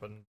happened.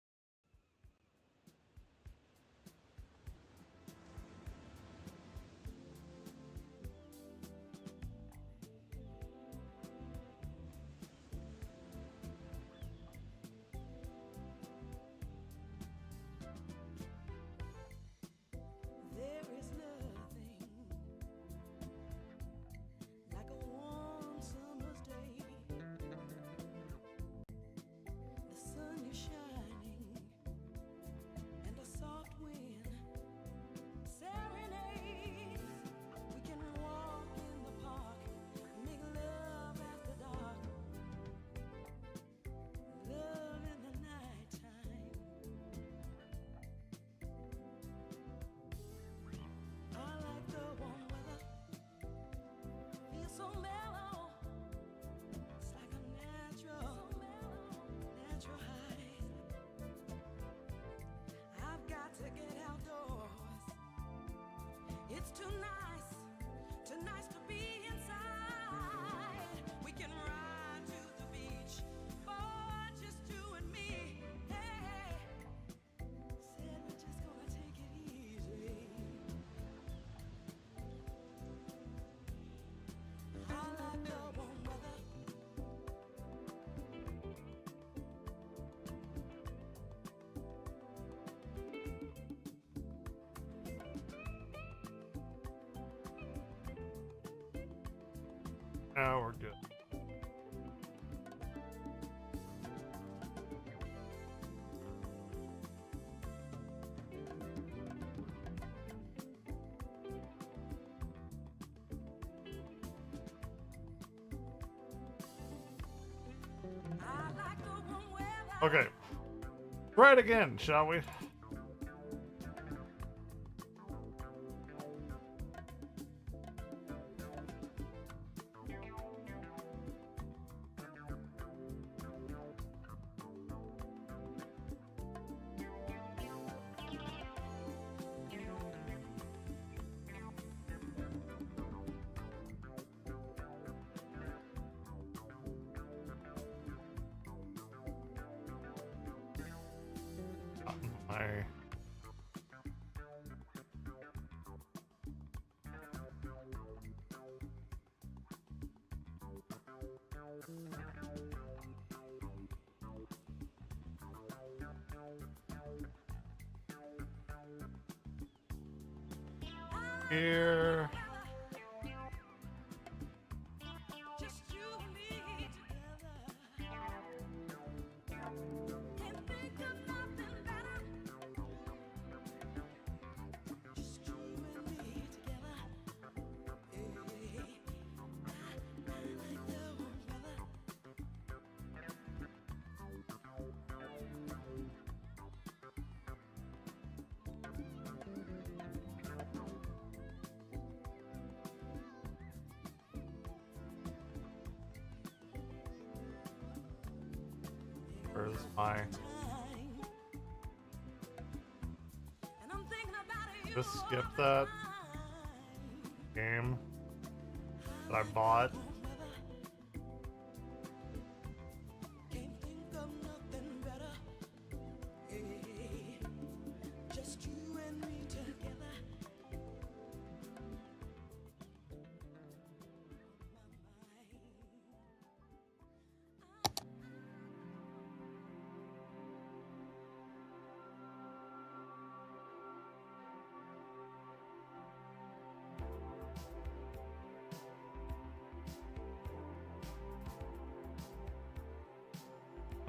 It's too nice to be inside. We can ride to the beach, oh, just you and me. Hey, said we're just gonna take it easy. I like the warm weather. Now we're good. I like the warm weather. Okay. Try it again, shall we? My here. Just you and me together. Can't think of nothing better. Just you and me together. Hey, I like the warm weather. Where's my And I'm thinking about you just all skip the that time. game that I bought? Can't think of nothing better. Hey, just you and me together.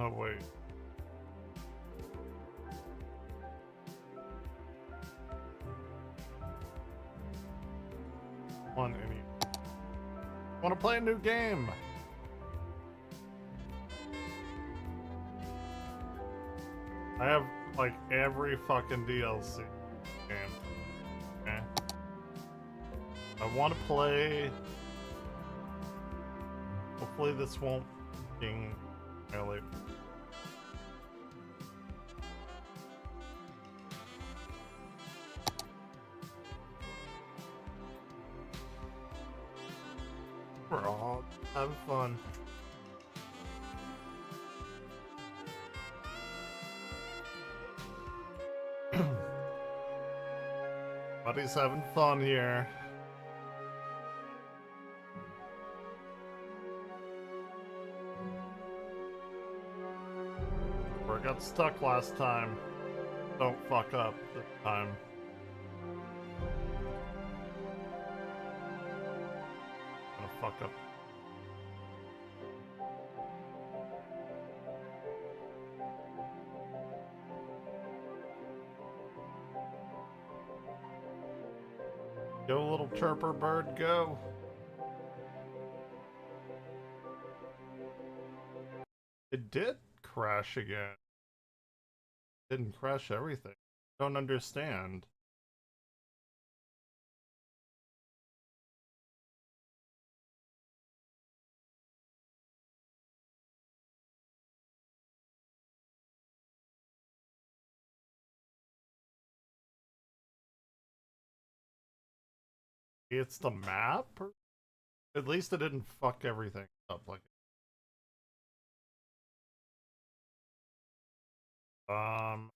Oh wait. One any. Want to play a new game? I have like every fucking DLC game. Okay. I want to play. Hopefully this won't ding really. We're all having fun. Buddy's having fun here. Where I got stuck last time. Don't fuck up this time. Gonna fuck up. Go, little chirper bird, go. It did crash again. Didn't crash everything. Don't understand. It's the map? Or at least it didn't fuck everything up like um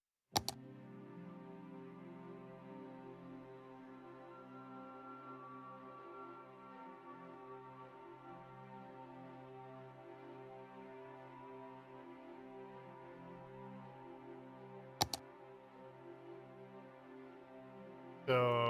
so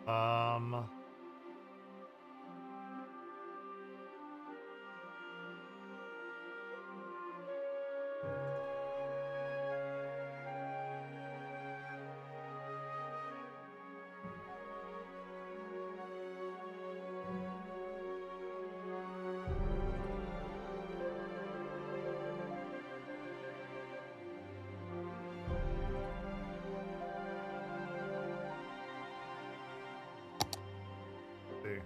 um see.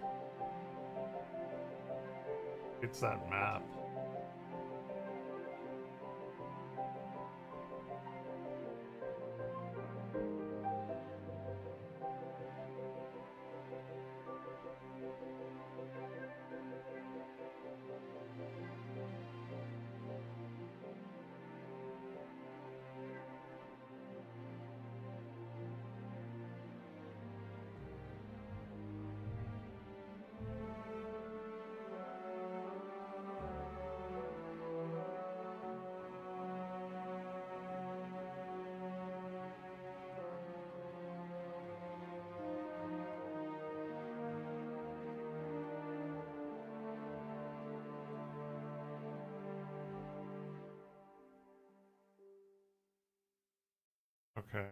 It's that map. Okay.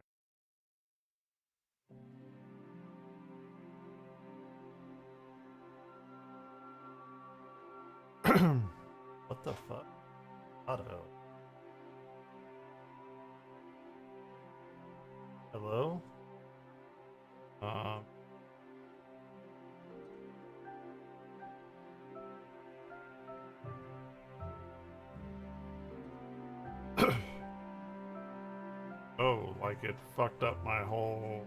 What the fuck? Auto. Hello? Um Oh, like it fucked up my whole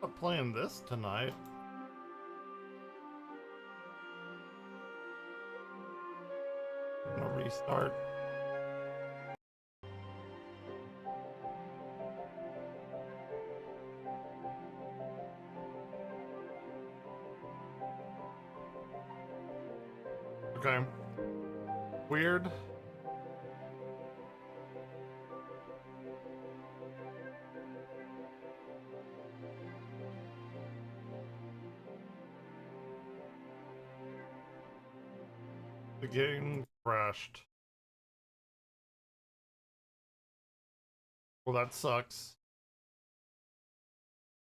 I'm not playing this tonight. I'm gonna restart. Okay. Weird. The game crashed. Well, that sucks.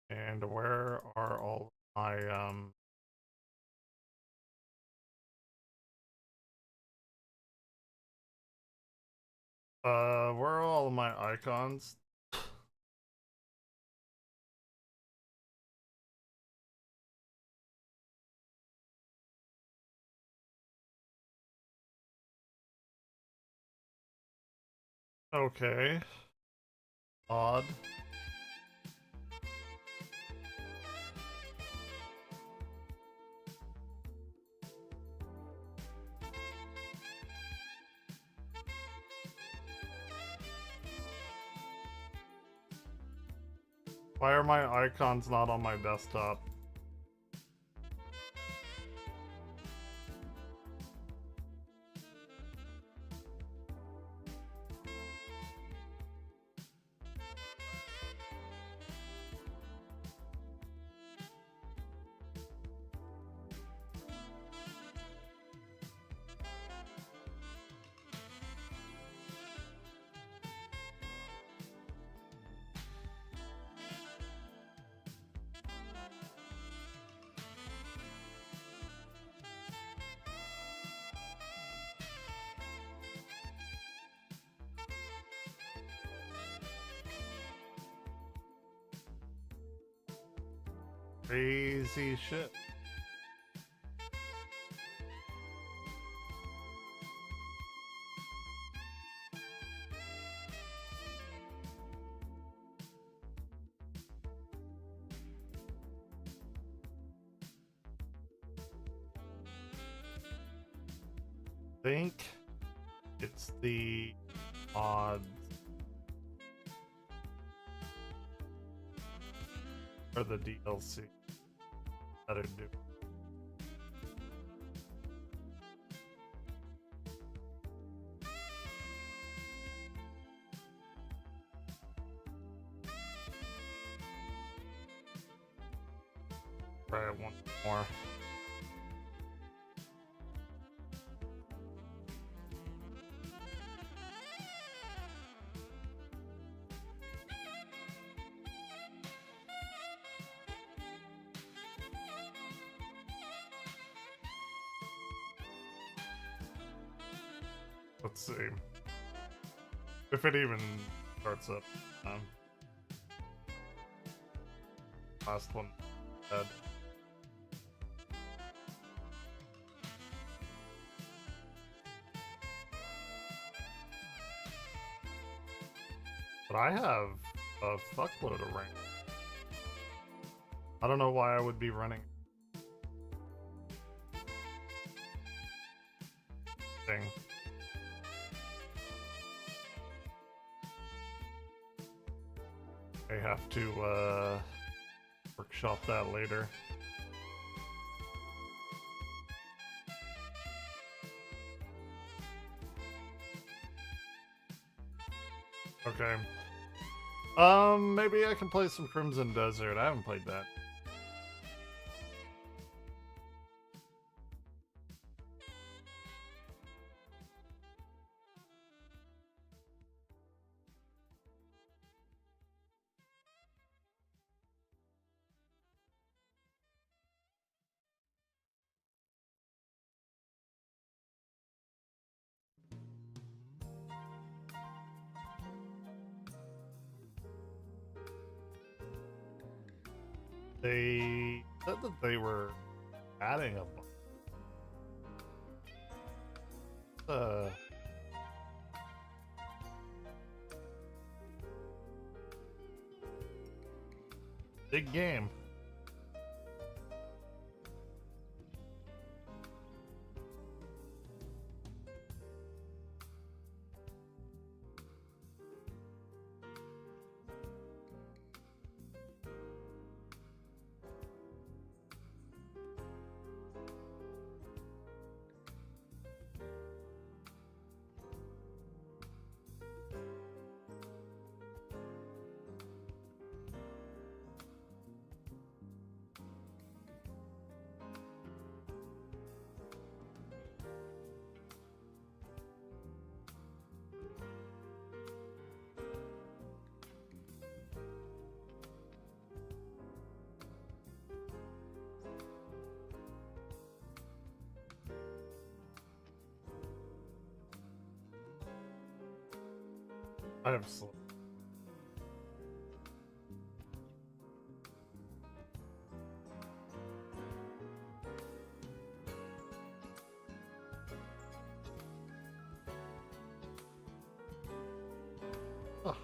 And where are all my, where are all of my icons? Okay. Odd. Why are my icons not on my desktop? Crazy shit. Think it's the odds or the DLC that are due. Try it once more. Let's see. If it even starts up. Last one dead. But I have a fuckload of rank. I don't know why I would be running thing. I have to workshop that later. Okay. Maybe I can play some Crimson Desert. I haven't played that. They said that they were adding a big game. I have slept. Ugh.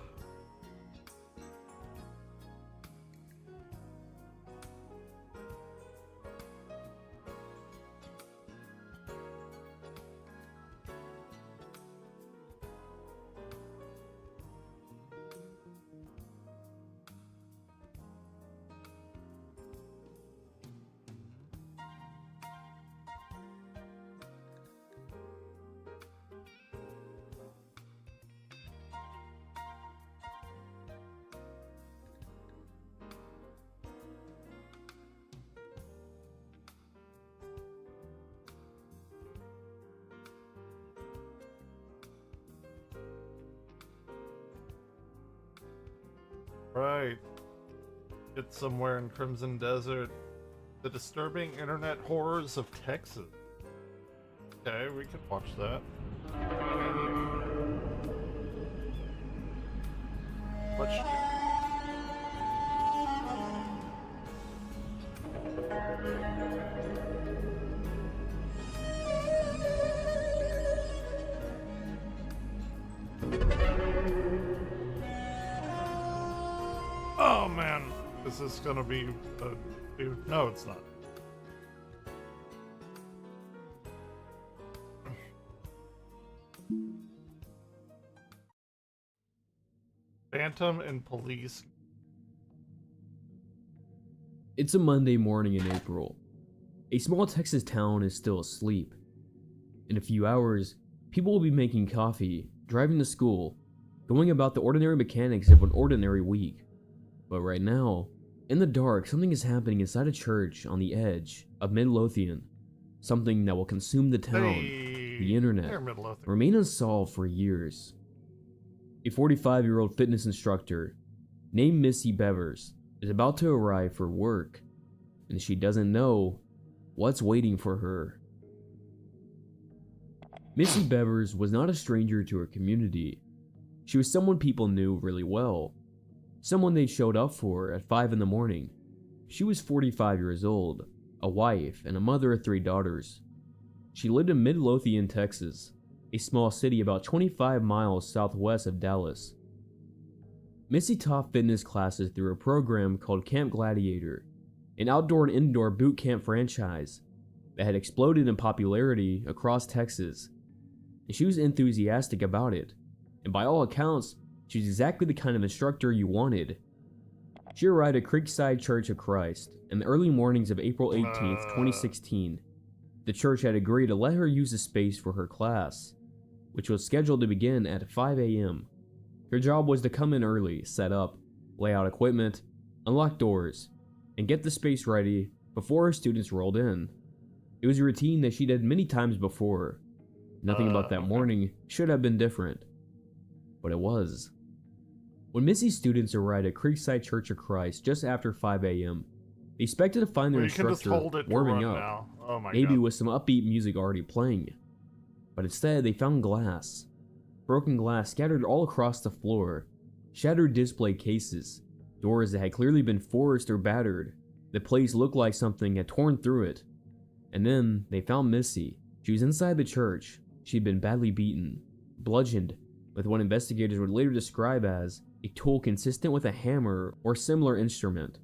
Right. It's somewhere in Crimson Desert. The disturbing internet horrors of Texas. Okay, we can watch that. Let's... Oh man, is this gonna be a dude? No, it's not. Phantom and Police. It's a Monday morning in April. A small Texas town is still asleep. In a few hours, people will be making coffee, driving to school, going about the ordinary mechanics of an ordinary week. But right now, in the dark, something is happening inside a church on the edge of Midlothian. Something that will consume the town, the internet, remain unsolved for years. A 45-year-old fitness instructor named Missy Bevers is about to arrive for work, and she doesn't know what's waiting for her. Missy Bevers was not a stranger to her community. She was someone people knew really well. Someone they showed up for at 5 in the morning. She was 45 years old, a wife, and a mother of 3 daughters. She lived in Midlothian, Texas, a small city about 25 miles southwest of Dallas. Missy taught fitness classes through a program called Camp Gladiator, an outdoor and indoor boot camp franchise that had exploded in popularity across Texas. And she was enthusiastic about it, and by all accounts, she was exactly the kind of instructor you wanted. She arrived at Creekside Church of Christ in the early mornings of April 18th, 2016. The church had agreed to let her use the space for her class, which was scheduled to begin at 5 a.m. Her job was to come in early, set up, lay out equipment, unlock doors, and get the space ready before her students rolled in. It was a routine that she did many times before. Nothing about that morning should have been different, but it was. When Missy's students arrived at Creekside Church of Christ just after 5 a.m., they expected to find their instructor warming up, maybe with some upbeat music already playing. But instead, they found glass. Broken glass scattered all across the floor, shattered display cases, doors that had clearly been forced or battered. The place looked like something had torn through it. And then, they found Missy. She was inside the church. She'd been badly beaten, bludgeoned, with what investigators would later describe as a tool consistent with a hammer or similar instrument.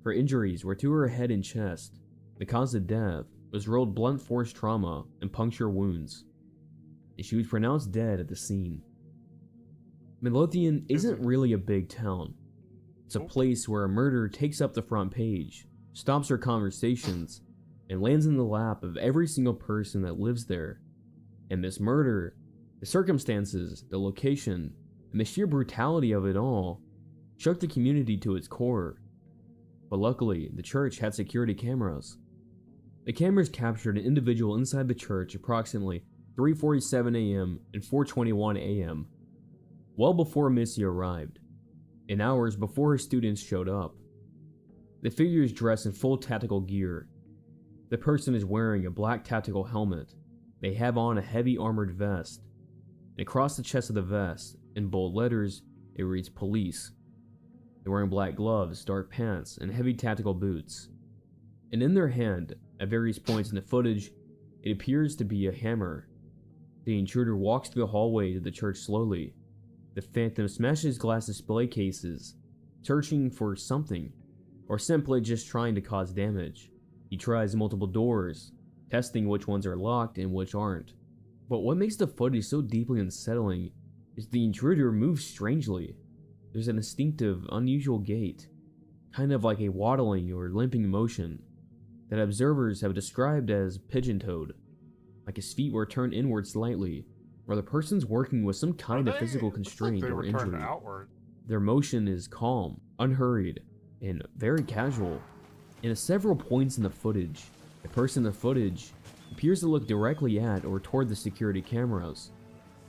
Her injuries were to her head and chest. The cause of death was rolled blunt force trauma and puncture wounds, and she was pronounced dead at the scene. Midlothian isn't really a big town. It's a place where a murder takes up the front page, stops our conversations, and lands in the lap of every single person that lives there. And this murder, the circumstances, the location, and the sheer brutality of it all shook the community to its core. But luckily, the church had security cameras. The cameras captured an individual inside the church approximately 3:47 a.m. and 4:21 a.m., well before Missy arrived, and hours before her students showed up. The figure is dressed in full tactical gear. The person is wearing a black tactical helmet. They have on a heavy armored vest, and across the chest of the vest In bold letters, it reads police. They're wearing black gloves, dark pants, and heavy tactical boots. And in their hand, at various points in the footage, it appears to be a hammer. The intruder walks through the hallway to the church slowly. The phantom smashes glass display cases, searching for something, or simply just trying to cause damage. He tries multiple doors, testing which ones are locked and which aren't. But what makes the footage so deeply unsettling is the intruder moves strangely. There's an instinctive, unusual gait, kind of like a waddling or limping motion, that observers have described as pigeon-toed, like his feet were turned inward slightly, or the person's working with some kind of physical constraint or injury. Their motion is calm, unhurried, and very casual. And at several points in the footage, the person in the footage appears to look directly at or toward the security cameras.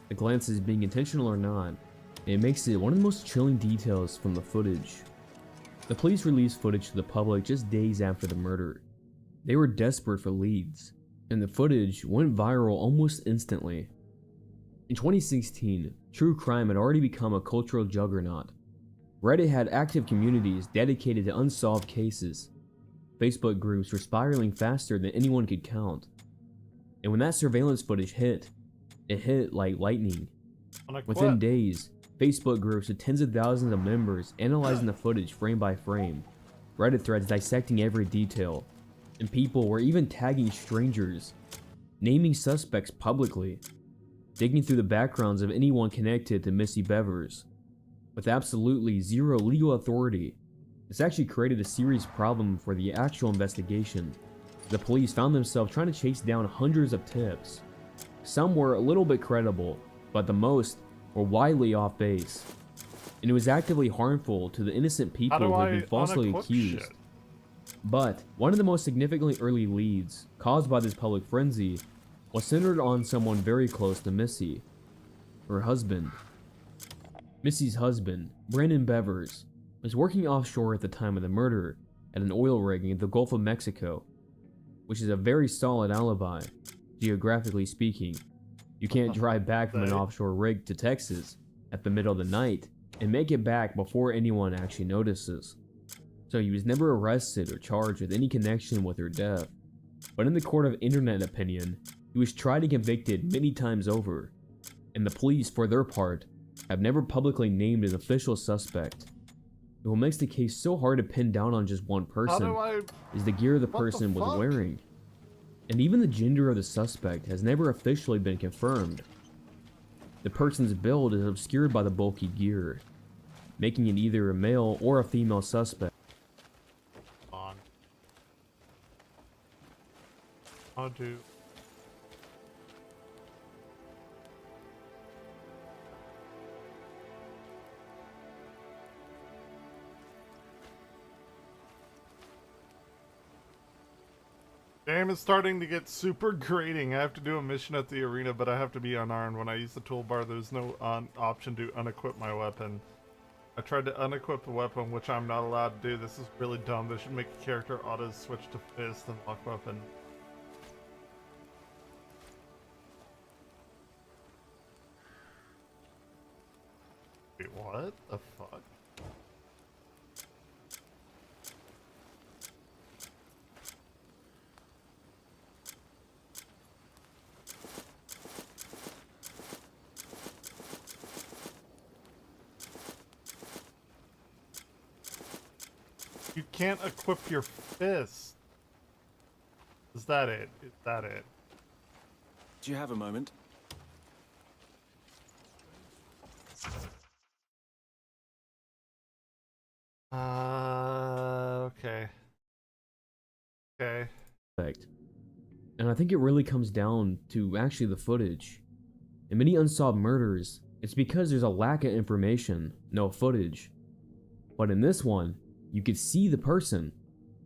The glances being intentional or not, and it makes it one of the most chilling details from the footage. The police released footage to the public just days after the murder. They were desperate for leads, and the footage went viral almost instantly. In 2016, true crime had already become a cultural juggernaut. Reddit had active communities dedicated to unsolved cases. Facebook groups were spiraling faster than anyone could count. And when that surveillance footage hit, it hit like lightning. Within days, Facebook groups with tens of thousands of members analyzing the footage frame by frame, Reddit threads dissecting every detail, and people were even tagging strangers, naming suspects publicly, digging through the backgrounds of anyone connected to Missy Bevers. With absolutely zero legal authority, this actually created a serious problem for the actual investigation. The police found themselves trying to chase down hundreds of tips. Some were a little bit credible, but the most were widely off base. And it was actively harmful to the innocent people who had been falsely accused. But one of the most significantly early leads caused by this public frenzy was centered on someone very close to Missy, her husband. Missy's husband, Brandon Bevers, was working offshore at the time of the murder at an oil rig in the Gulf of Mexico, which is a very solid alibi, geographically speaking. You can't drive back from an offshore rig to Texas at the middle of the night and make it back before anyone actually notices. So he was never arrested or charged with any connection with her death. But in the court of internet opinion, he was tried and convicted many times over, and the police, for their part, have never publicly named an official suspect. And what makes the case so hard to pin down on just one person is the gear the person was wearing. And even the gender of the suspect has never officially been confirmed. The person's build is obscured by the bulky gear, making it either a male or a female suspect. How do... Game is starting to get super grating. I have to do a mission at the arena, but I have to be unarmed. When I use the toolbar, there's no option to unequip my weapon. I tried to unequip the weapon, which I'm not allowed to do. This is really dumb. They should make a character auto switch to fist and lock weapon. Wait, what the fuck? You can't equip your fist. Is that it? Is that it? Do you have a moment? Okay. Okay. And I think it really comes down to actually the footage. In many unsolved murders, it's because there's a lack of information, no footage. But in this one, you could see the person.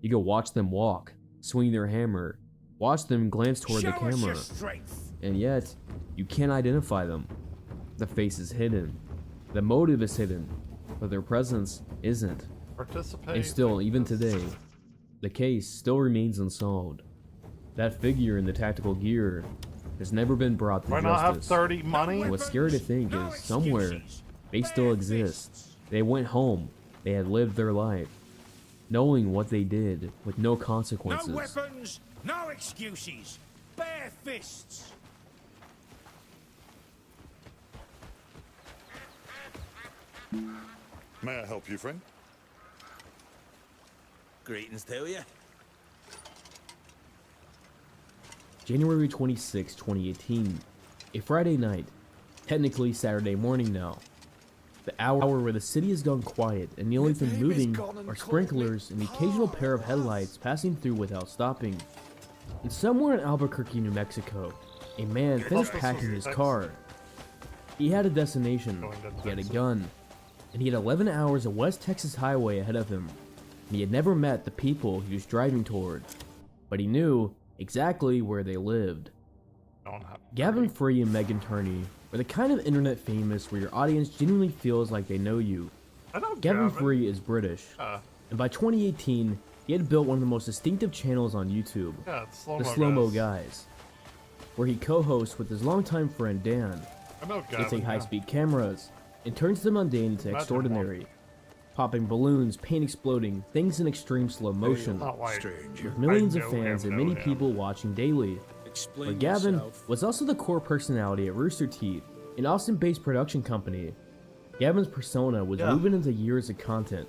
You could watch them walk, swing their hammer, watch them glance toward the camera. And yet, you can't identify them. The face is hidden. The motive is hidden, but their presence isn't. Participate. And still, even today, the case still remains unsolved. That figure in the tactical gear has never been brought to Why not have justice. 30 money? And what's scary to think is somewhere They still exist. They went home. They had lived their life, knowing what they did with no consequences. No weapons, no excuses. Bare fists. May I help you, friend? Greetings to you. January 26, 2018. A Friday night. Technically Saturday morning now. The hour where the city has gone quiet and the only thing moving are sprinklers and the occasional pair of headlights passing through without stopping. And somewhere in Albuquerque, New Mexico, a man finished packing his car. He had a destination, he had a gun, and he had 11 hours of West Texas highway ahead of him. And he had never met the people he was driving toward, but he knew exactly where they lived. Gavin Free and Megan Turney were the kind of internet famous where your audience genuinely feels like they know you. I know Gavin Free is British, and by 2018, he had built one of the most distinctive channels on YouTube, Yeah, it's the Slow-Mo Guys, where he co-hosts with his longtime friend Dan. I know They Gavin. take high-speed cameras and turns the mundane into Imagine extraordinary, popping balloons, paint exploding, things in extreme slow motion, Not like with millions I of know fans him, and many know him. people watching daily. Explain But Gavin yourself. was also the core personality at Rooster Teeth, an Austin-based production company. Gavin's persona was woven into years of content.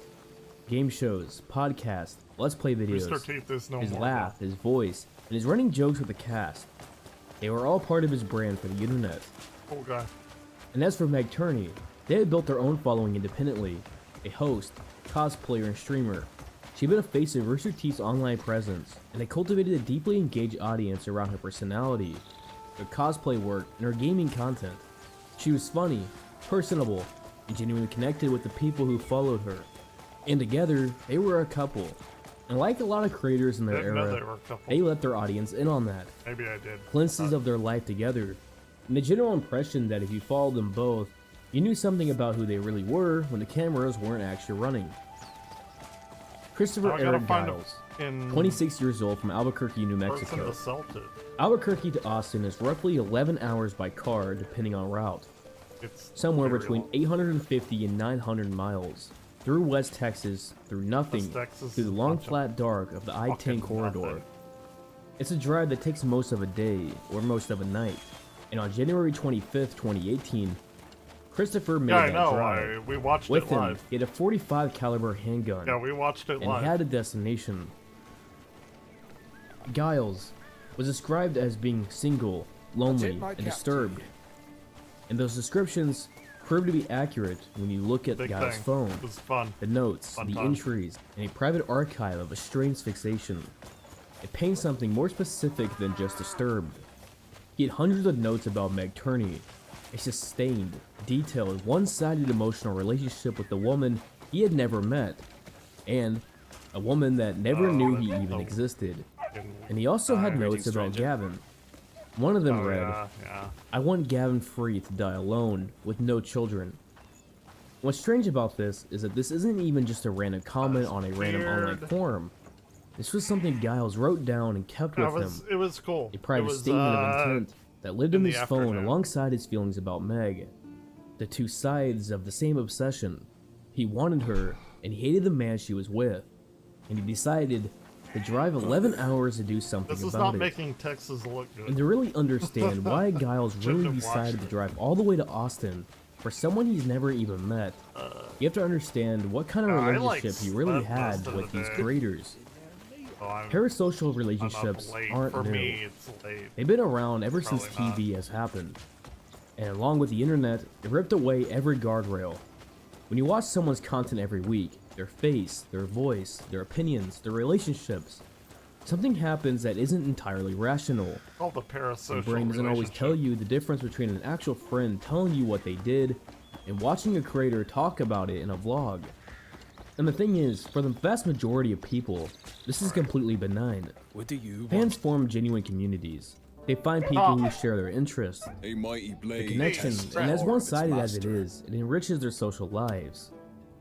Game shows, podcasts, let's play videos, Rooster Teeth is no his more. laugh, his voice, and his running jokes with the cast. They were all part of his brand for the internet. Cool guy. And as for Meg Turney, they had built their own following independently. A host, cosplayer, and streamer. She'd been a face of Rooster Teeth's online presence, and had cultivated a deeply engaged audience around her personality, her cosplay work, and her gaming content. She was funny, personable, and genuinely connected with the people who followed her. And together, they were a couple. And like a lot of creators in their Didn't know era, they were a couple. they let their audience in on that. Maybe I did. Glimpses of their life together, and the general impression that if you followed them both, you knew something about who they really were when the cameras weren't actually running. Christopher I gotta Eric find Giles, in 26 years old from Albuquerque, New person Mexico. assaulted. Albuquerque to Austin is roughly 11 hours by car depending on route, It's somewhere very between long. 850 and 900 miles, through West Texas, through nothing, West Texas through the is a long bunch of flat dark of the I-10 fucking corridor. nothing. It's a drive that takes most of a day, or most of a night, and on January 25th, 2018, Christopher made Yeah, I that know. drive. We watched With it him, live. he had a 45 caliber handgun, Yeah, we watched it and live. he had a destination. Giles was described as being single, lonely, my and cap disturbed. And those descriptions proved to be accurate when you look at Big Giles' thing. phone, It was fun. the notes, Fun the time. entries, and a private archive of a strange fixation. It paints something more specific than just disturbed. He had hundreds of notes about Meg Turney, a sustained, detailed, one-sided emotional relationship with a woman he had never met, and a woman that never knew he even existed. And he also had notes about Gavin. One of them Oh, read, yeah. I want Gavin Free to die alone, with no children. What's strange about this is that this isn't even just a random comment on a random online weird. forum. This was something Giles wrote down and kept with him. It was cool. A private It was, statement of intent that lived in in his the phone afternoon. alongside his feelings about Meg. The two sides of the same obsession. He wanted her, and he hated the man she was with. And he decided to drive 11 hours to do something This is about not it. making Texas look good. And to really understand why Giles really have decided watched to it. drive all the way to Austin for someone he's never even met, you have to understand what kind of I like relationship he really slept had most of with the these day. creators. Oh, I'm Parasocial up relationships late. aren't For new. me, it's late. They've been around ever since Probably TV has happened. And along with the internet, it ripped away every guardrail. When you watch someone's content every week, their face, their voice, their opinions, their relationships, something happens that isn't entirely rational. All the parasocial Your brain doesn't always tell you the difference between an actual friend telling you what they did and watching a creator talk about it in a vlog. And the thing is, for the vast majority of people, this is completely benign. What do you Fans form genuine communities. They find people who share their interests, A mighty blade. connection, and as one-sided as it is, it enriches their social lives.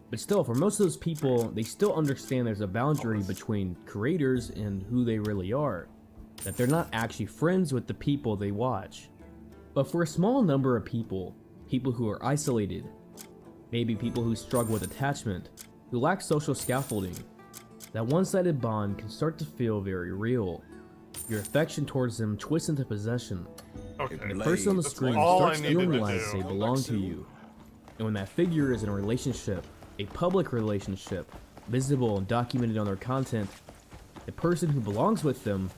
But still, for most of those people, they still understand there's a boundary between creators and who they really are. That they're not actually friends with the people they watch. But for a small number of people, people who are isolated, Maybe people who struggle with attachment, who lack social scaffolding. That one-sided bond can start to feel very real. Your affection towards them twists into possession. Okay. The person on the That's screen all I starts needed feeling to like do. they belong to you. And when that figure is in a relationship, a public relationship, visible and documented on their content, the person who belongs with them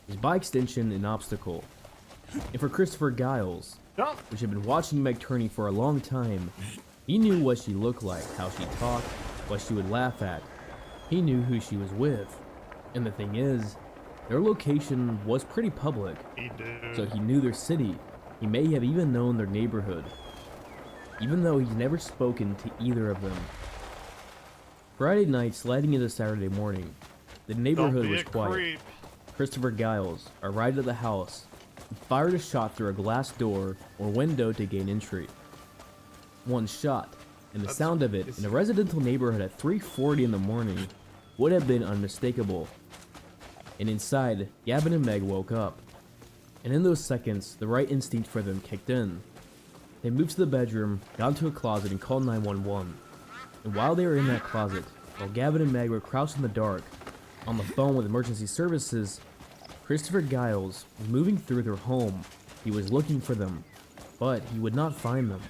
is by extension an obstacle. And for Christopher Giles, Yup. which had been watching Meg Turney for a long time, he knew what she looked like, how she talked, what she would laugh at. He knew who she was with. And the thing is, their location was pretty public, He did. so he knew their city. He may have even known their neighborhood, even though he's never spoken to either of them. Friday night sliding into Saturday morning, the Don't neighborhood be was a quiet. creep. Christopher Giles arrived at the house and fired a shot through a glass door or window to gain entry. One shot, and the That's- sound of it in a residential neighborhood at 3:40 in the morning would have been unmistakable. And inside, Gavin and Meg woke up. And in those seconds, the right instinct for them kicked in. They moved to the bedroom, got into a closet, and called 911. And while they were in that closet, while Gavin and Meg were crouched in the dark, on the phone with emergency services, Christopher Giles was moving through their home. He was looking for them, but he would not find them.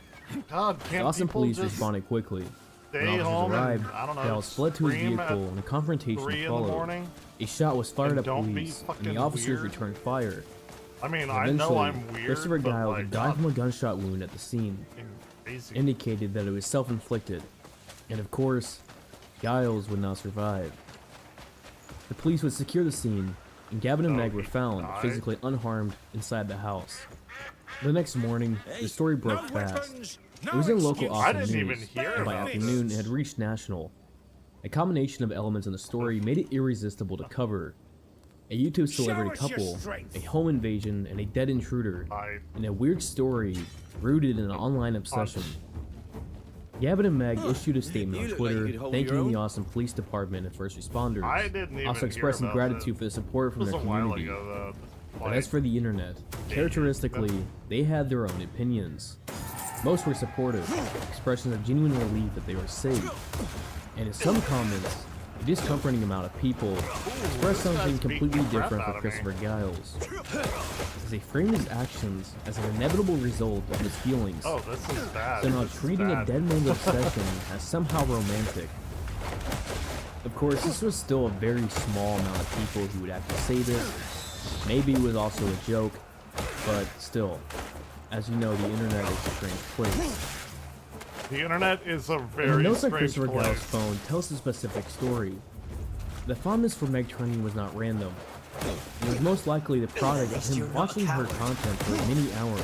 God, The can't Austin people police just responded quickly. When stay officers home arrived, and, I don't know, Giles fled to his scream vehicle at and a confrontation 3 in the followed. morning? A shot was fired And at don't be police, and fucking the officers weird. returned fire. I mean, And I know eventually, I'm weird, Christopher but Giles like, died God, from a gunshot wound at the scene, crazy. indicated that it was self-inflicted. And of course, Giles would not survive. The police would secure the scene, and Gavin and Oh, Meg were he found died? physically unharmed inside the house. The next morning, the story broke No fast. weapons, It no was in local excuses. I Austin didn't news, even hear and by about afternoon this. it had reached national. A combination of elements in the story made it irresistible to cover. A YouTube celebrity Show us your couple, strength. a home invasion, and a dead intruder, I and a weird story rooted in an online obsession. Gavin and Meg issued a statement You on look like you Twitter could hold thanking your the own. Austin Police Department and first responders, I didn't even also hear expressing about gratitude this. for the support It from was their a while community. ago, though. But as for the internet, characteristically, they had their own opinions. Most were supportive, expressions of genuine relief that they were safe. And in some comments, a discomforting amount of people expressed something guy's beating completely the crap different out for of me. Christopher Giles, as they framed his actions as an inevitable result of his feelings, Oh, this is bad. somehow This is treating a bad. dead man's obsession as somehow romantic. Of course, this was still a very small amount of people who would actually say this. Maybe it was also a joke, but still, as you know, the internet is a strange place. The internet is a And the very notes on strange Christopher Giles' place. phone tells a specific story. The fondness for Meg Turney was not random. It was most likely the product of him watching her content for many hours,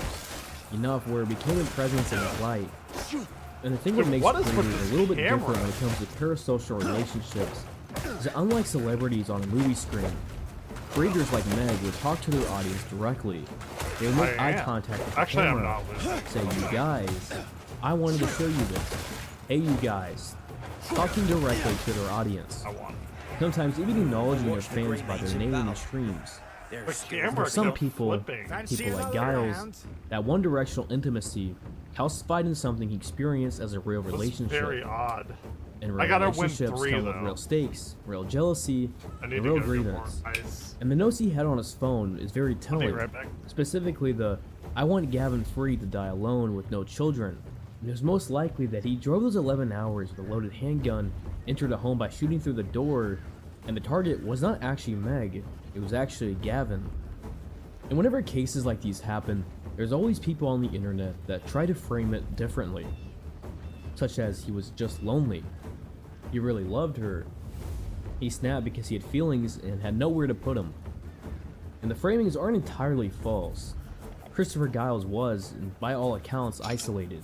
enough where it became a presence in his life. And the thing that Dude, makes what is with creators this a little bit camera? different when it comes to parasocial relationships is that unlike celebrities on a movie screen, creators like Meg would talk to their audience directly. They would make I eye am. contact with the Actually, I'm camera, not listening. say, "You guys, I wanted to show you this. Hey, you guys," talking directly to their audience. I want it. Sometimes even acknowledging their Watch the fans great by their ancient name in battle. streams. There's The still camera For some kept people, flipping. Fancy people like another Giles, round? that one-directional intimacy calcified into something he experienced as a real This is relationship. very odd. And I real gotta win relationships 3, come with though. real stakes, real jealousy, I need and to real go get more grievance. ice. And the notes he had on his phone is very I'll be telling. right back. Specifically the, "I want Gavin free to die alone with no children." And it was most likely that he drove those 11 hours with a loaded handgun, entered a home by shooting through the door, and the target was not actually Meg, it was actually Gavin. And whenever cases like these happen, there's always people on the internet that try to frame it differently. Such as he was just lonely. He really loved her. He snapped because he had feelings and had nowhere to put them. And the framings aren't entirely false. Christopher Giles was, and by all accounts, isolated.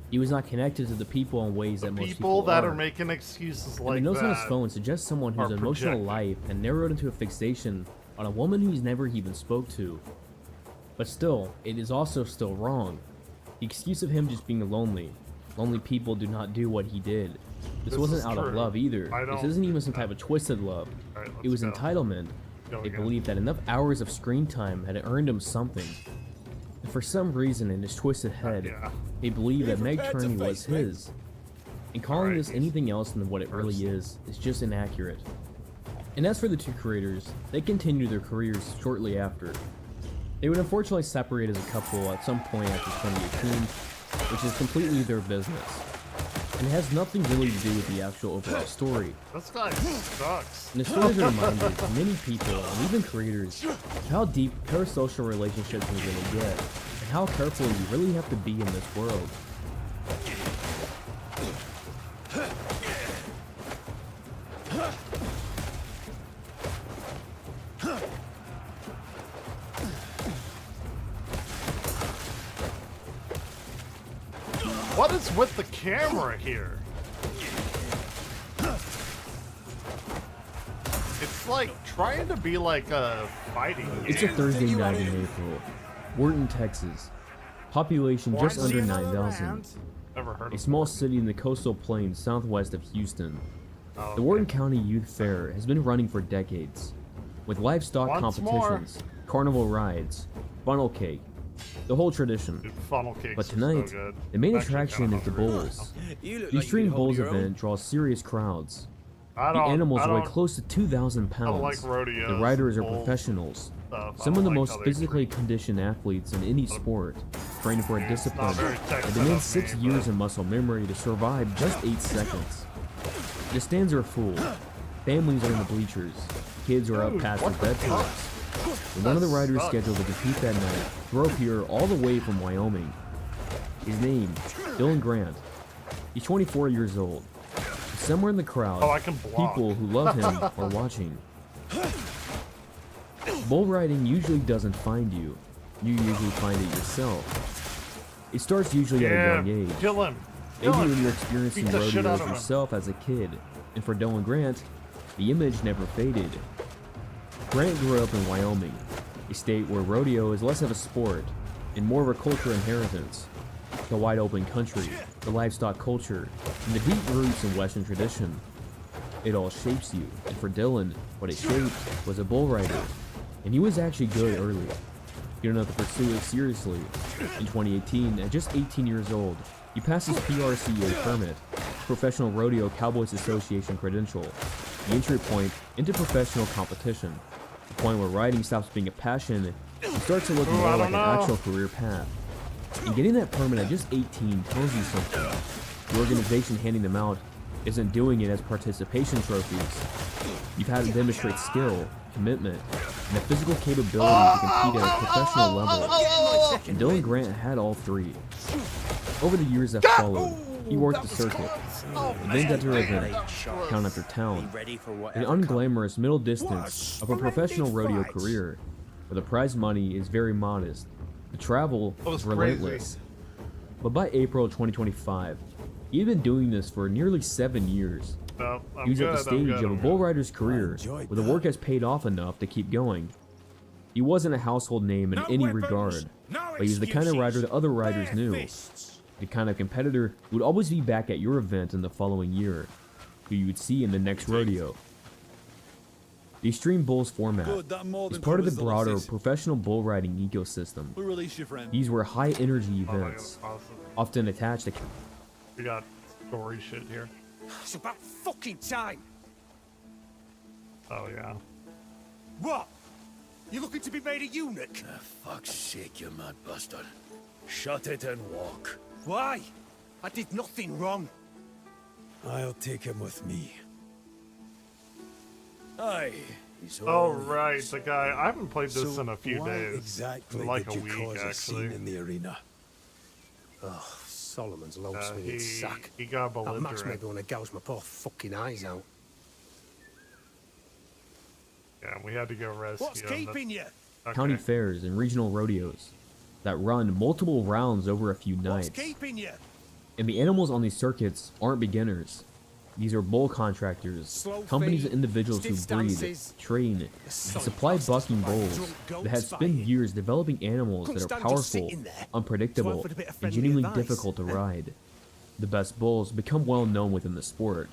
He was not connected to the people in ways that most People that are are. making excuses And like the notes on his that. phone suggest someone whose are emotional projecting. life had narrowed into a fixation on a woman who he's never even spoke to. But still, it is also still wrong. The excuse of him just being lonely. Lonely people do not do what he did. This This wasn't is out of true. love either. I This don't- isn't even some type of twisted love. Alright, It was let's go. entitlement. Go They again. believed that enough hours of screen time had earned him something. And for some reason in his twisted head, Yeah. they believed that Meg prepared to Turney face was me? his. and calling Alright, this anything else than what it really is just inaccurate. And as for the two creators, they continued their careers shortly after. They would unfortunately separate as a couple at some point after 2018, which is completely their business, and it has nothing really to do with the actual overall story. This guy sucks. And the stories are reminders to many people, and even creators, of how deep parasocial relationships are going to get, and how careful you really have to be in this world. What is with the camera here? It's like trying to be like a fighting game. It's a Thursday night in April. Wharton, Texas. Population just under 9,000. Never heard A of small city in the coastal plains southwest of Houston. Oh, The Wharton County Youth Fair has been running for decades, with livestock Once competitions, carnival rides, funnel cake, the whole tradition. Dude, funnel cakes But are tonight, so good. the main I'm actually attraction kinda is the hungry. bulls. You look The like Extreme you'd hold Bulls your own. event draws serious crowds. I The don't- animals I weigh don't- close to 2,000 I don't pounds. like rodeos, The riders are bulls, professionals. stuff. I Some don't of the like most how they physically treat- conditioned athletes in any sport, training for a discipline very that Texan demands of 6 me, years but- of muscle memory to survive just 8 seconds. The stands are full. Families are in the bleachers. Kids are up Dude, past what their the bedtimes. fuck? And one of the That riders sucks. scheduled to compete that night drove here all the way from Wyoming. His name, Dylan Grant. He's 24 years old. Somewhere in the crowd, Oh, I can block. people who love him are watching. Bull riding usually doesn't find you. You usually find it yourself. It starts usually at a Yeah, young age. kill him. Maybe Kill when him. you're experiencing Beat the shit out rodeos of him. yourself as a kid. And for Dylan Grant, the image never faded. Grant grew up in Wyoming, a state where rodeo is less of a sport and more of a culture inheritance. The wide open country, the livestock culture, and the deep roots in Western tradition. It all shapes you, and for Dylan, what it shaped was a bull rider. And he was actually good early. Good enough to pursue it seriously. In 2018, at just 18 years old, he passed his PRCA permit, Professional Rodeo Cowboys Association credential, the entry point into professional competition, the point where riding stops being a passion and starts to look Ooh, more I like don't an know. actual career path. And getting that permit at just 18 tells you something. The organization handing them out isn't doing it as participation trophies. You've had to demonstrate skill, commitment, and the physical capability to compete at a professional level. And Dylan Grant had all three. Over the years that followed, he worked the circuit, event after event, town after town, Ready for an whatever unglamorous middle distance of a professional rodeo career, where the prize money is very modest. The travel That was is relentless. But by April 2025, he had been doing this for nearly 7 years. No, I'm He was good, at the I'm stage good, of a I'm bull good. rider's career enjoyed where the work has paid off enough to keep going. He wasn't a household name in No any weapons, regard, no but he was the kind of rider that other riders Bare knew. fists. The kind of competitor who would always be back at your event in the following year, who you would see in the next rodeo. The Extreme Bulls format Good, that more is than part of the covers the broader losses. professional bull riding ecosystem. We'll release your friend. These were high energy Oh my God, events, awesome. often attached to We got story shit here. It's about fucking time. Oh yeah. What? You looking to be made a eunuch? Fuck's sake, you mad bastard. Shut it and walk. Why? I did nothing wrong. I'll take him with me. Aye, he's Oh all right, yours. the guy. I haven't played this So in a few why days. exactly Like did a you week cause a scene actually. in the arena? Solomon's low He swinging sack. he got That match made belligerent. me want to gouge my poor fucking eyes out. Yeah, we had to go rescue What's him. keeping you? Okay. county fairs and regional rodeos that run multiple rounds over a few What's nights. keeping you? And the animals on these circuits aren't beginners. These are bull contractors, Slow companies feet, and individuals who stiff breed, stances. train, and solid supply bastards bucking like bulls drunk goats that have spent fighting. years developing animals that Couldn't are stand just powerful, sitting there. unpredictable, It's worth a bit of and friendly genuinely advice. difficult to ride. The best bulls become well known within the sport.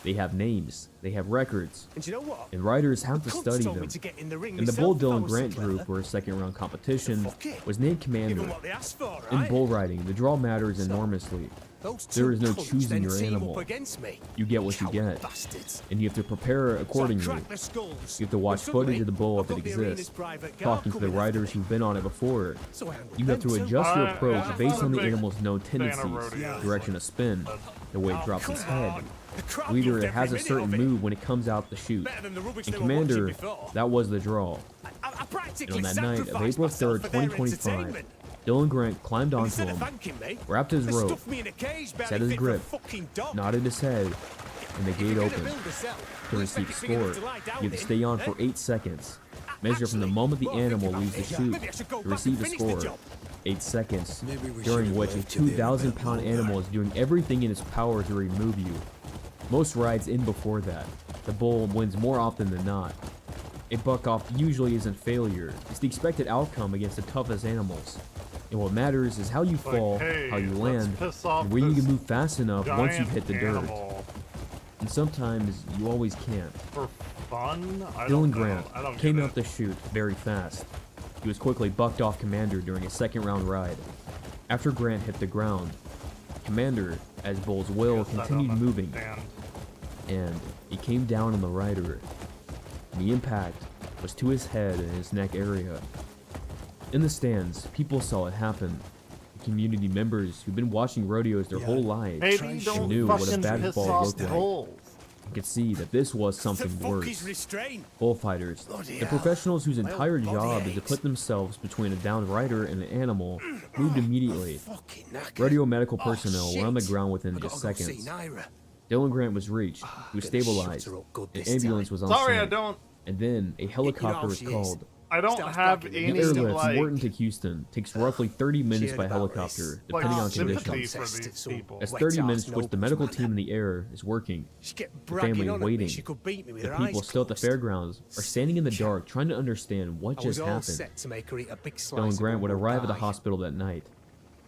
They have names, they have records, And you know what? and riders have to Cunts study told me them. to get in the ring And the Bull myself if I Dylan was so Grant clever. group for a second round competition Fuck it. was named Give 'em commander. what they asked for, In right? bull riding, the draw matters enormously. Those There two is no cunts choosing then your team animal. Up against me. You get what you Coward get, bastards. and you have to prepare So I accordingly. cracked their skulls. You have to watch And suddenly, footage of the bull I've if it got the arena's exists, private guard talking to the coming after riders me. who've been on it before. So I handled You have to them too. adjust your I- approach I'm based not on a the big animal's known fan of tendencies, rodeo. direction of spin, the way it drops its head. The crowd Leader loved it has a every minute certain of it. move when it comes out the chute. Better than the rubbish And they were watching Commander, before. that was the draw. I And practically on that night of sacrificed April myself 3rd, for their 2025, entertainment. Dylan Grant climbed And onto instead of him, thanking me, wrapped his they rope, stuffed me in a cage barely set his fit for a grip, fucking dog. nodded his head, and the If gate you're gonna opened. build a cell, To at least receive make it big enough score, to lie down you have to in, stay on eh? for 8 seconds. Measure from the moment the Actually, well, animal think leaves the about it. chute Maybe I should go to back receive and the finish the score. job. 8 seconds, Maybe we during should've which a left you there a bit 2,000-pound longer. animal is doing everything in its power to remove you. Most rides end before that. The bull wins more often than not. A buck off usually isn't failure. It's the expected outcome against the toughest animals. And what matters is how you fall, hey, how you let's land, piss off and where you this can move fast enough once you've hit the giant dirt. animal. And sometimes you always can't. For fun? I Dylan don't Grant know. I don't came get out it. the chute very fast. He was quickly bucked off Commander during a second round ride. After Grant hit the ground, Commander, as Bull's will, Guess I don't continued moving, understand. and he came down on the rider. And the impact was to his head and his neck area. In the stands, people saw it happen. The community members who've been watching rodeos their whole lives Maybe don't knew what a fucking bad piss fall off looked like. bulls. could see that this was something the fuck is worse. restraint? Bullfighters, Bloody the hell. professionals whose My entire old body job is to aches. put themselves between a downed rider and an animal, moved immediately. Fucking knackered. Radio medical Oh, personnel were on the shit. ground within I just gotta go seconds. see Naira. Dylan Grant was reached, he was gonna shut stabilized, her up good an this ambulance time. was on Sorry, I site, don't. and then a helicopter how was she is. called. I don't Starts have back in The any airlift like, from Wharton to Houston takes roughly 30 minutes heard by about helicopter, this. depending on sympathy conditions. for these people. That's Wet 30 ass minutes which the medical nobleman. team in the air is working. She kept The family bragging on at me waiting. she could beat me with The her people eyes still at the closed. fairgrounds are standing in the dark trying to understand what I just was all happened. set to make her eat a big slice Dylan of Grant her would raw arrive at the pie. hospital that night,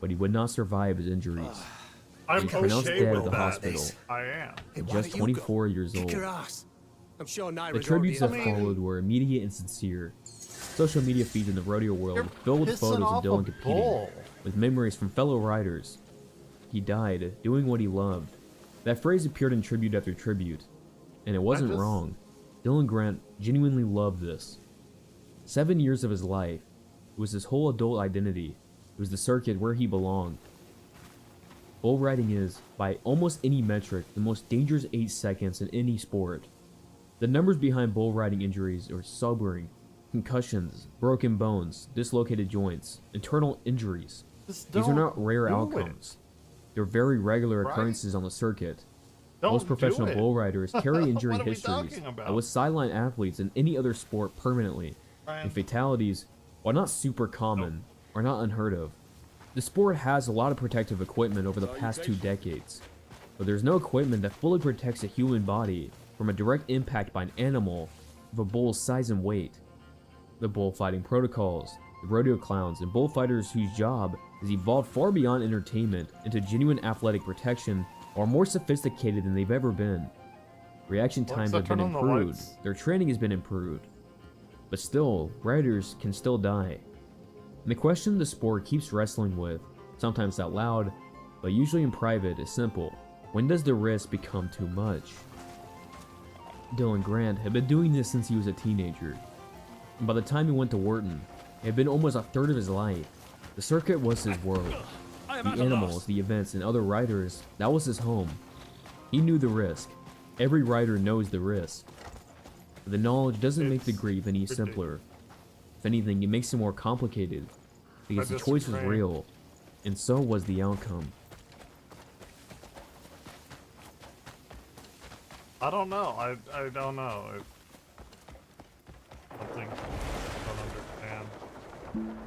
but he would not survive his injuries. I'm He's pronounced okay dead with at the that. hospital. I am. Hey, why Just don't you go? 24 years Kick old. her ass. I'm sure Naira's The tributes that already- followed were immediate and sincere. Social media feeds in the rodeo world You're were filled with pissing photos of off Dylan a competing, bull. with memories from fellow riders. He died doing what he loved. That phrase appeared in tribute after tribute, and it wasn't just- wrong. Dylan Grant genuinely loved this. 7 years of his life, it was his whole adult identity. It was the circuit where he belonged. Bull riding is, by almost any metric, the most dangerous 8 seconds in any sport. The numbers behind bull riding injuries are sobering. Concussions, broken bones, dislocated joints, internal injuries. Just These are don't not rare do it. outcomes. They're very regular Right? occurrences on the circuit. Don't Most professional do it. bull riders carry injury What are we histories talking about? that would sideline athletes in any other sport permanently. Ryan. And fatalities, while not super common, are not unheard of. The sport has a lot of protective equipment over the past 2 decades, but there's no equipment that fully protects a human body from a direct impact by an animal of a bull's size and weight. The bullfighting protocols, the rodeo clowns, and bullfighters whose job has evolved far beyond entertainment into genuine athletic protection are more sophisticated than they've ever been. Reaction times that have been turn on the improved, lights? their training has been improved, but still, riders can still die. And the question the sport keeps wrestling with, sometimes out loud, but usually in private, is simple. When does the risk become too much? Dylan Grant had been doing this since he was a teenager, and by the time he went to Wharton, it had been almost a third of his life. The circuit was his world. The animals, the events, and other riders, that was his home. He knew the risk. Every rider knows the risk. But the knowledge doesn't make the grief any simpler. If anything, it makes it more complicated, because I the choice was disagree. real, and so was the outcome. I don't know. I don't know. Something I don't understand.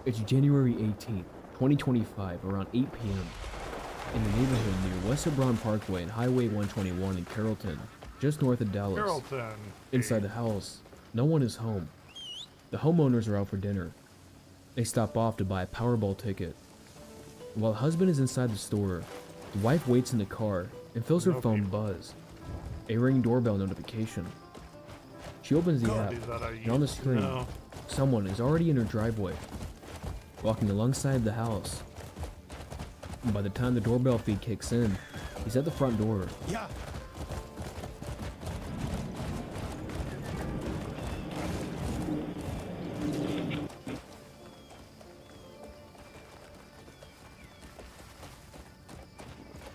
It's January 18th, 2025, around 8 p.m. in the neighborhood near West Hebron Parkway and Highway 121 in Carrollton, just north of Dallas. Carrollton. Inside the house, no one is home. The homeowners are out for dinner. They stop off to buy a Powerball ticket. While the husband is inside the store, the wife waits in the car and feels her No phone people. buzz. A ring doorbell notification. She opens the app, Is that how you and on the screen, know? someone is already in her driveway, walking alongside the house. And by the time the doorbell feed kicks in, he's at the front door. Yeah.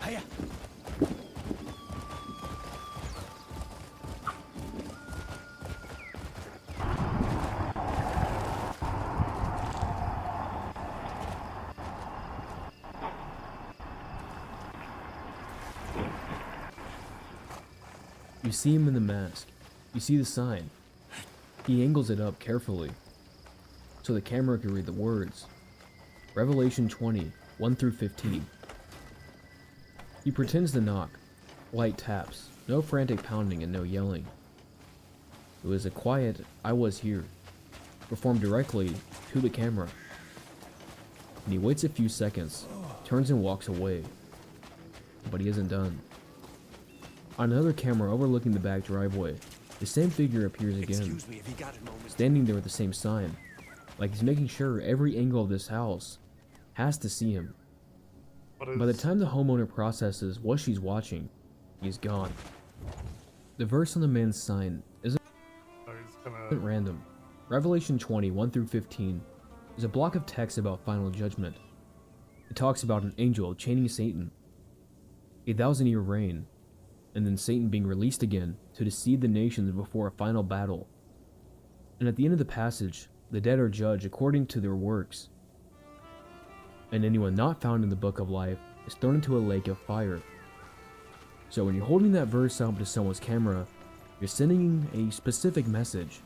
Hiya. You see him in the mask. You see the sign. He angles it up carefully, so the camera can read the words. Revelation 20, 1 through 15. He pretends to knock. Light taps. No frantic pounding and no yelling. It was a quiet, "I was here," performed directly to the camera. And he waits a few seconds, turns and walks away. But he isn't done. On another camera overlooking the back driveway, the same figure appears again, Excuse me if you got a moment. standing there with the same sign, like he's making sure every angle of this house has to see him. What By the is- time the homeowner processes what she's watching, he's gone. The verse on the man's sign isn't oh, he's gonna... random. Revelation 20, 1 through 15 is a block of text about final judgment. It talks about an angel chaining Satan, a 1,000-year reign, and then Satan being released again to deceive the nations before a final battle. And at the end of the passage, the dead are judged according to their works. And anyone not found in the book of life is thrown into a lake of fire. So when you're holding that verse up to someone's camera, you're sending a specific message.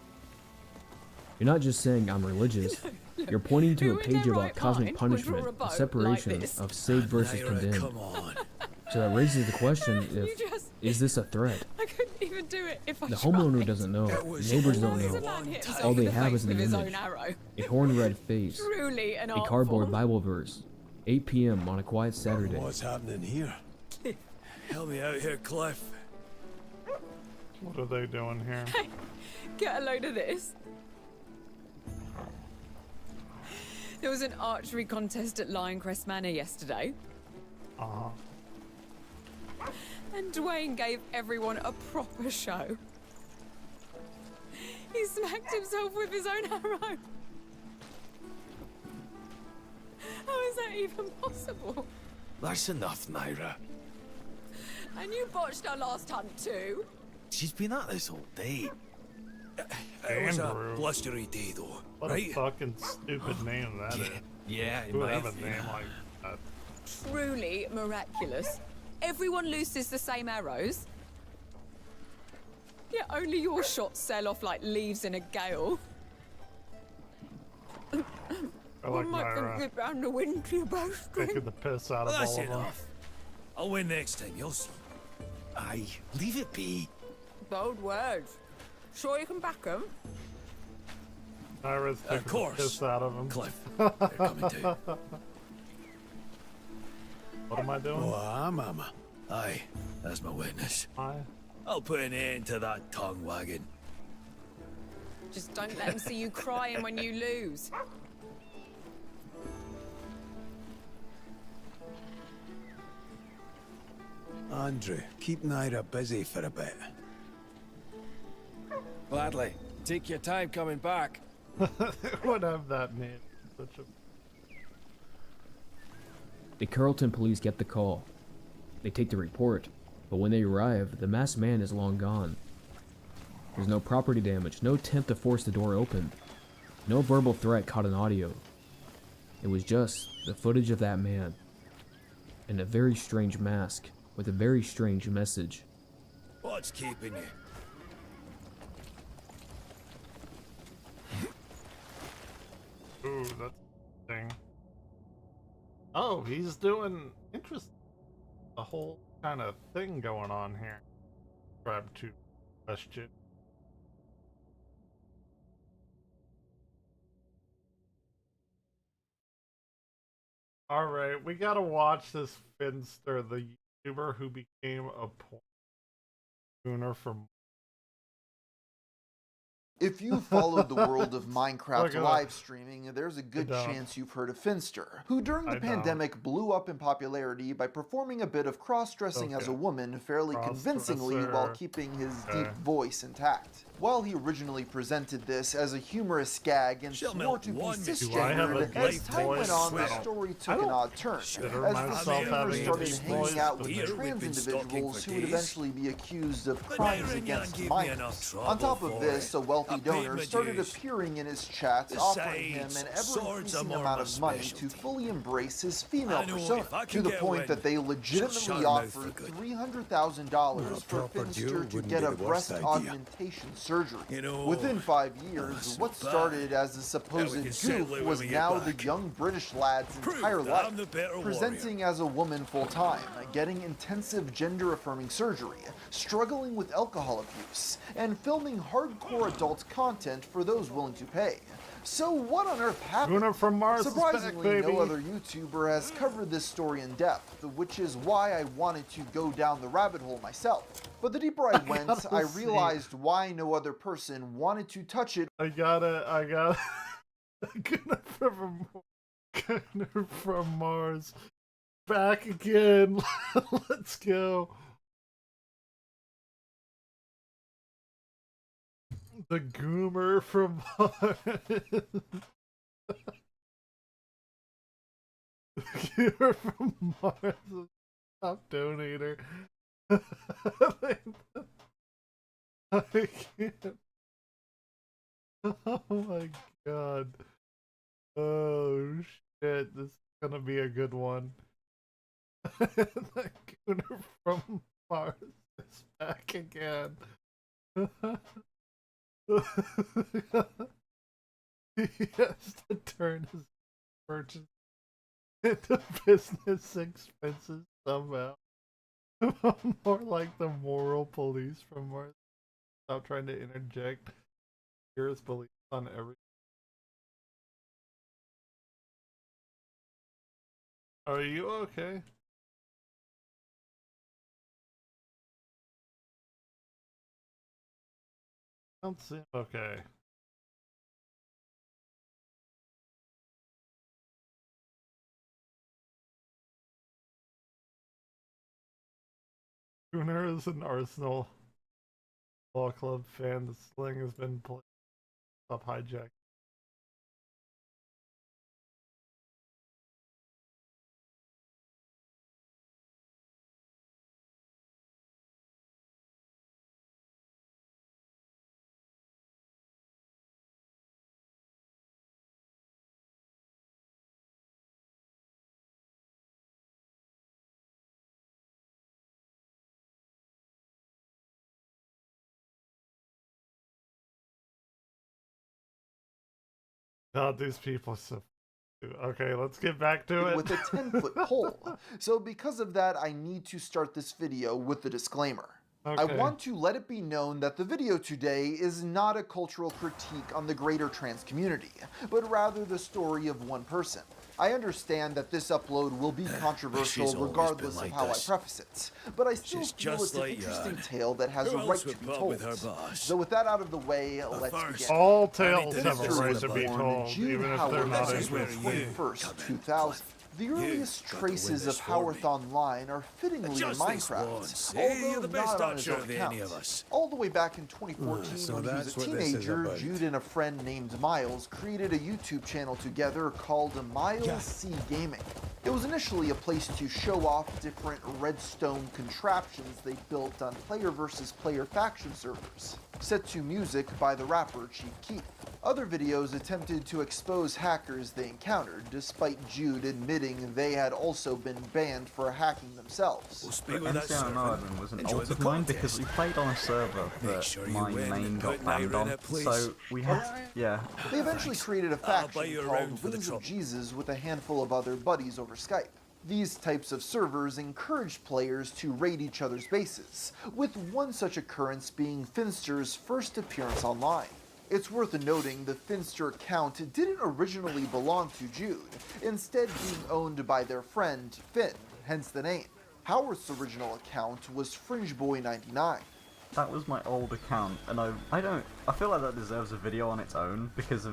You're not just saying, "I'm religious." You're pointing to Who a in page their about right cosmic mind would draw punishment a and boat separation like this? of saved versus Naira, condemned. come on. So that raises the question You if, just- is this a threat? I couldn't even do it if I The tried. homeowner doesn't know, It was neighbors Why don't does a know. man hit himself All they in the have face is an with his image. own arrow? A horn-red face, Truly an a art cardboard form. Bible verse, 8 p.m. on a quiet Saturday. What's happening here? Help me out here, Cliff. What are they doing here? Get a load of this. There was an archery contest at Lioncrest Manor yesterday, Uh-huh. and Dwayne gave everyone a proper show. He smacked himself with his own arrow. How is that even possible? That's enough, Naira. And you botched our last hunt too? She's been at this all day. It was a Andrew. blustery day, though, What right? a fucking stupid name that is. Yeah, it Who would might have a be. name like that? Truly miraculous. Everyone looses the same arrows. Yet only your shots sail off like leaves in a gale. I like One might Myra get round the wind to your bowstring. taking the piss out of That's all of them. enough. I'll win next time, you'll see. Aye, leave it be. Bold words. Sure you can back them? Myra's taking the course. piss out of him. Cliff, they're coming too. What am I doing? Oh, mama. Aye, that's my witness. I... I'll put an end to that tongue wagging. Just don't let them see you crying when you lose. Andrew, keep Naira busy for a bit. Gladly. Take your time coming back. would have that name. Such a... The Carrollton police get the call. They take the report, but when they arrive, the masked man is long gone. There's no property damage, no attempt to force the door open, no verbal threat caught in audio. It was just the footage of that man, and a very strange mask with a very strange message. What's keeping you? Ooh, that's interesting. Oh, he's doing interesting. A whole kind of thing going on here. Grab to question. Alright, we gotta watch this Finster, the YouTuber who became a porn schooner from If you followed the world of Minecraft Look at live streaming, there's a good don't. chance you've heard of Finster, who during the I don't. pandemic blew up in popularity by performing a bit of cross-dressing as a Okay. woman fairly convincingly while Cross-dresser. keeping his Okay. deep voice intact. While he originally presented this as a humorous gag and She'll swore melt to be one Do I have a cisgendered, great as time went voice? on, I the don't- story I took an don't odd turn, consider as myself the having streamer a started deep hanging voice, out with but Here trans we've been stalking individuals for who would days. eventually be accused of But crimes Aaron against gave me minors. enough On top trouble of for this, it. a wealthy I paid donor my started dues. appearing in his chats, offering him Besides, an swords are ever-increasing more amount my of money to specialty. fully embrace his female I know persona, if I to can the get point win, that they she'll legitimately shut her mouth offered for good. $300,000 for proper Finster duel to wouldn't get be a the breast worst idea. augmentation surgery. You know, Within 5 years, that's what not bad. started as a supposed Now we can settle goof it was when we get now the back. young British lad's Prove entire that life, I'm the better presenting as a woman full-time, getting intensive gender-affirming surgery, struggling with alcohol abuse, and filming hardcore adult content for those willing to pay. So what on earth happened? Luna from Mars is back, Surprisingly, baby. no other YouTuber has covered this story in depth, which is why I wanted to go down the rabbit hole myself. But the deeper I went, gotta I see. realized why no other person wanted to touch it I gotta. Gunner from Mars. Back again. Let's go. The Goomer from Mars. The Goomer from Mars. Top donator. I can't. Oh my god. Oh shit, this is gonna be a good one. The Gooner from Mars is back again. He has to turn his purchase into business expenses somehow. More like the moral police from Mars. Stop trying to interject Here's beliefs on every. Are you okay? Don't seem okay. Gunnar is an Arsenal Ball Club fan. The sling has been played up hijack. God, these people are so. Okay, let's get back to it. with a 10-foot pole. So because of that, I need to start this video with a disclaimer. I Okay. want to let it be known that the video today is not a cultural critique on the greater trans community, but rather the story of one person. I understand that this upload will be controversial She's always regardless been like of how this. I preface it, but I still She's feel just it's an like interesting that. tale that has Who a right else to would be put told. with her boss? So with that out of the way, let's first. begin. All I tales need have to a know right about to be it. told, Jude even if they're Howard not on This is where April you 21st, come in, 2000. The earliest got to win traces this of for Howarth me. Online are fittingly in Just this Minecraft, once, eh? although You're the best not on his archer own of any account. of us. All the way back in 2014, So when he was that's a what this is teenager, about. Jude and a friend named Miles created a YouTube channel together called Miles C Gaming. It was initially a place to show off different redstone contraptions they built on player versus player faction servers, set to music by the rapper Chief Keef. Other videos attempted to expose hackers they encountered, despite Jude admitting they had also been banned for hacking themselves. We'll speak with that MCR servant. Ireland was an Enjoy alt the of mine contest. because we played on a server Make that sure you my win main and got put Naira banned in on. it, please. So we had, yeah. They eventually created a I'll buy faction you a called round for the Wings of trouble. Jesus with a handful of other buddies over Skype. These types of servers encouraged players to raid each other's bases, with one such occurrence being Finster's first appearance online. It's worth noting the Finster account didn't originally belong to Jude, instead being owned by their friend Finn, hence the name. Howard's original account was FringeBoy99. That was my old account, and I feel like that deserves a video on its own because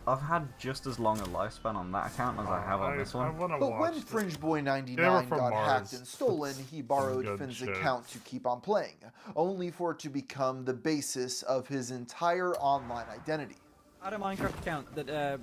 I've had just as long a lifespan on that account as I have on this one. But when FringeBoy99 got hacked and stolen, he borrowed good Finn's shit. account to keep on playing, only for it to become the basis of his entire online identity. I had a Minecraft account that,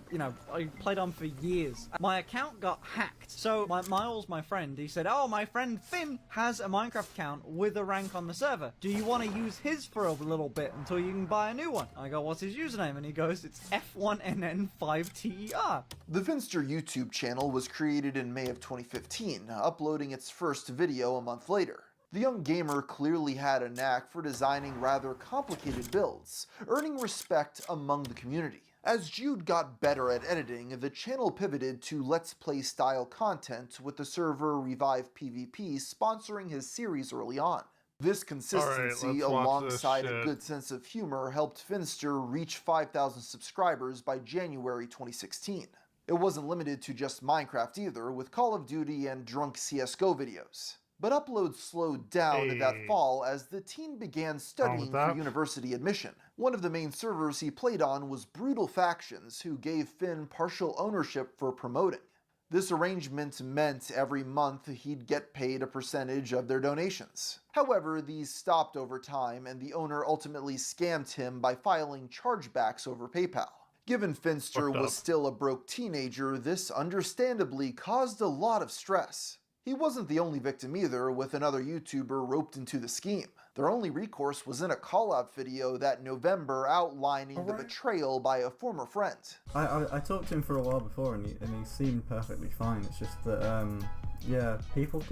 I played on for years. My account got hacked. So Miles, my friend, he said, oh, my friend Finn has a Minecraft account with a rank on the server. Do you want to use his for a little bit until you can buy a new one? I go, what's his username? And he goes, it's F1NN5TER. The Finster YouTube channel was created in May of 2015, uploading its first video a month later. The young gamer clearly had a knack for designing rather complicated builds, earning respect among the community. As Jude got better at editing, the channel pivoted to Let's Play style content, with the server Revive PvP sponsoring his series early on. This consistency, alongside a good sense of humor, helped Finster reach 5,000 subscribers by January 2016. It wasn't limited to just Minecraft either, with Call of Duty and drunk CSGO videos. But uploads slowed down that fall as the teen began studying for university admission. One of the main servers he played on was Brutal Factions, who gave Finn partial ownership for promoting. This arrangement meant every month he'd get paid a percentage of their donations. However, these stopped over time, and the owner ultimately scammed him by filing chargebacks over PayPal. Given Finster was still a broke teenager, this understandably caused a lot of stress. He wasn't the only victim either, with another YouTuber roped into the scheme. Their only recourse was in a call-out video that November outlining the betrayal by a former friend. I talked to him for a while before and he seemed perfectly fine. It's just that, yeah, people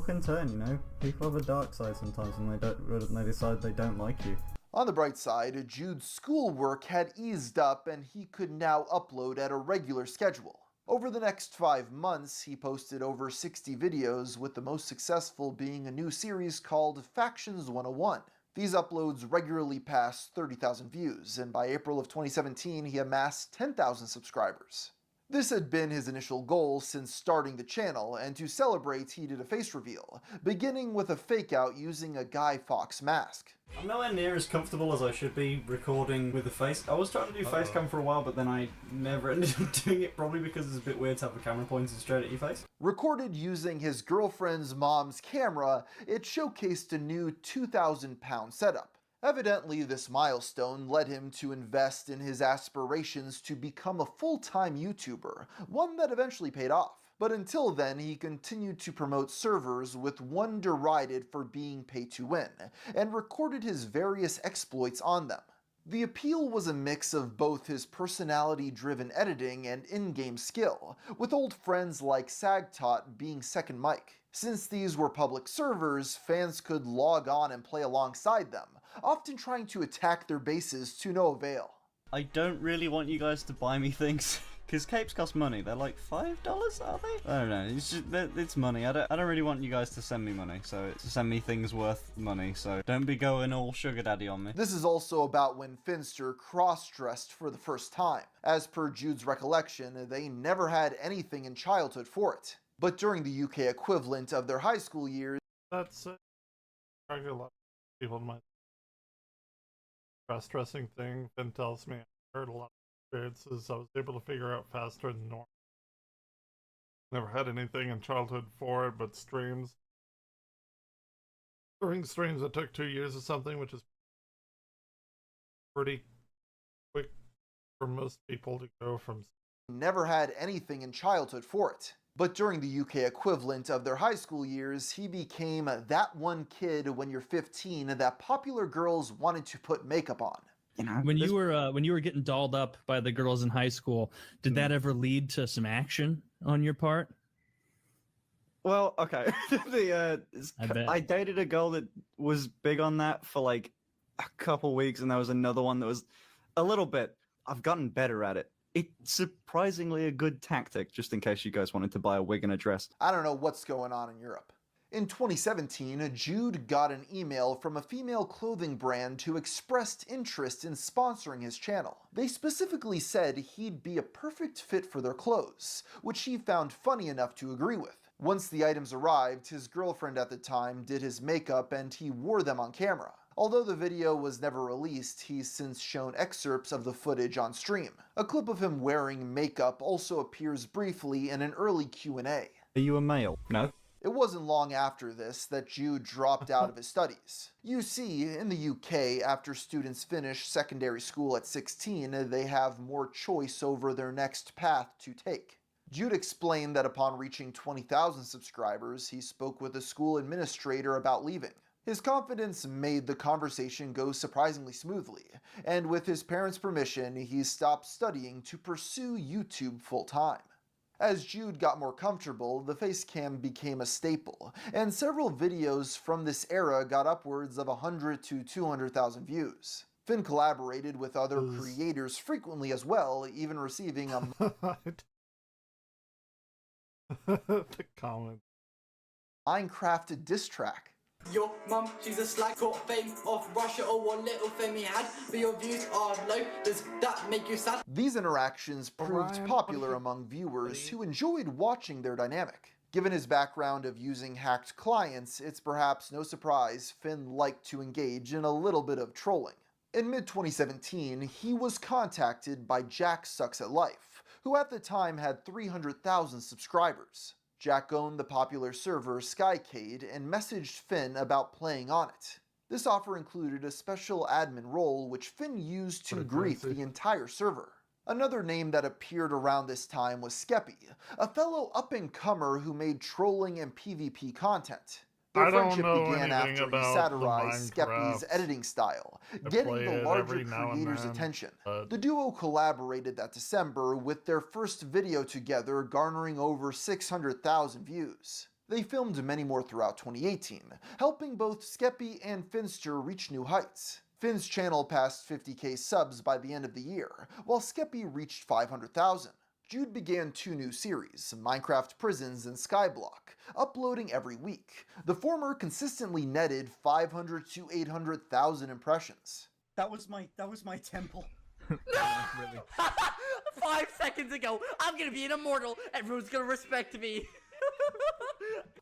can turn, you know? People have a dark side sometimes and they decide they don't like you. On the bright side, Jude's schoolwork had eased up and he could now upload at a regular schedule. Over the next 5 months, he posted over 60 videos, with the most successful being a new series called Factions 101. These uploads regularly passed 30,000 views, and by April of 2017, he amassed 10,000 subscribers. This had been his initial goal since starting the channel, and to celebrate, he did a face reveal, beginning with a fake-out using a Guy Fawkes mask. I'm nowhere near as comfortable as I should be recording with a face. I was trying to do face cam for a while, but then I never ended up doing it, probably because it's a bit weird to have the camera pointed straight at your face. Recorded using his girlfriend's mom's camera, it showcased a new 2,000-pound setup. Evidently, this milestone led him to invest in his aspirations to become a full-time YouTuber, one that eventually paid off. But until then, he continued to promote servers, with one derided for being pay-to-win, and recorded his various exploits on them. The appeal was a mix of both his personality-driven editing and in-game skill, with old friends like Sagtot being second mic. Since these were public servers, fans could log on and play alongside them, often trying to attack their bases to no avail. I don't really want you guys to buy me things, because capes cost money. They're like $5, are they? I don't know, it's just, it's money. I don't really want you guys to send me money, so to send me things worth money, so don't be going all sugar daddy on me. This is also about when Finster cross-dressed for the first time. As per Jude's recollection, they never had anything in childhood for it. But during the UK equivalent of their high school years, that's a lot of people might cross-dressing thing. Finn tells me I heard a lot of experiences I was able to figure out faster than normal. Never had anything in childhood for it, but streams. During streams, it took 2 years or something, which is pretty quick for most people to go from. Never had anything in childhood for it. But during the UK equivalent of their high school years, he became that one kid when you're 15 that popular girls wanted to put makeup on. You know, when you were getting dolled up by the girls in high school, did that ever lead to some action on your part? Well, okay. I dated a girl that was big on that for like a couple weeks, and there was another one that was a little bit. I've gotten better at it. It's surprisingly a good tactic, just in case you guys wanted to buy a wig and a dress. I don't know what's going on in Europe. In 2017, Jude got an email from a female clothing brand who expressed interest in sponsoring his channel. They specifically said he'd be a perfect fit for their clothes, which he found funny enough to agree with. Once the items arrived, his girlfriend at the time did his makeup and he wore them on camera. Although the video was never released, he's since shown excerpts of the footage on stream. A clip of him wearing makeup also appears briefly in an early Q&A. Are you a male? No. It wasn't long after this that Jude dropped out of his studies. You see, in the UK, after students finish secondary school at 16, they have more choice over their next path to take. Jude explained that upon reaching 20,000 subscribers, he spoke with a school administrator about leaving. His confidence made the conversation go surprisingly smoothly, and with his parents' permission, he stopped studying to pursue YouTube full-time. As Jude got more comfortable, the face cam became a staple, and several videos from this era got upwards of 100 to 200,000 views. Finn collaborated with other creators frequently as well, even receiving a the comment. Minecraft diss track. Your mum, she's a slag, got fame off Russia or what little fame he had, but your views are low, does that make you sad? These interactions proved popular among viewers who enjoyed watching their dynamic. Given his background of using hacked clients, it's perhaps no surprise Finn liked to engage in a little bit of trolling. In mid-2017, he was contacted by Jack Sucks at Life, who at the time had 300,000 subscribers. Jack owned the popular server Skycade and messaged Finn about playing on it. This offer included a special admin role which Finn used to grief the entire server. Another name that appeared around this time was Skeppy, a fellow up-and-comer who made trolling and PvP content. Their friendship began after he satirized Skeppy's editing style, getting the larger creator's attention. The duo collaborated that December with their first video together garnering over 600,000 views. They filmed many more throughout 2018, helping both Skeppy and Finster reach new heights. Finn's channel passed 50k subs by the end of the year, while Skeppy reached 500,000. Jude began 2 new series, Minecraft Prisons and Skyblock, uploading every week. The former consistently netted 500 to 800,000 impressions. That was my temple. Really? 5 seconds ago, I'm gonna be an immortal. Everyone's gonna respect me.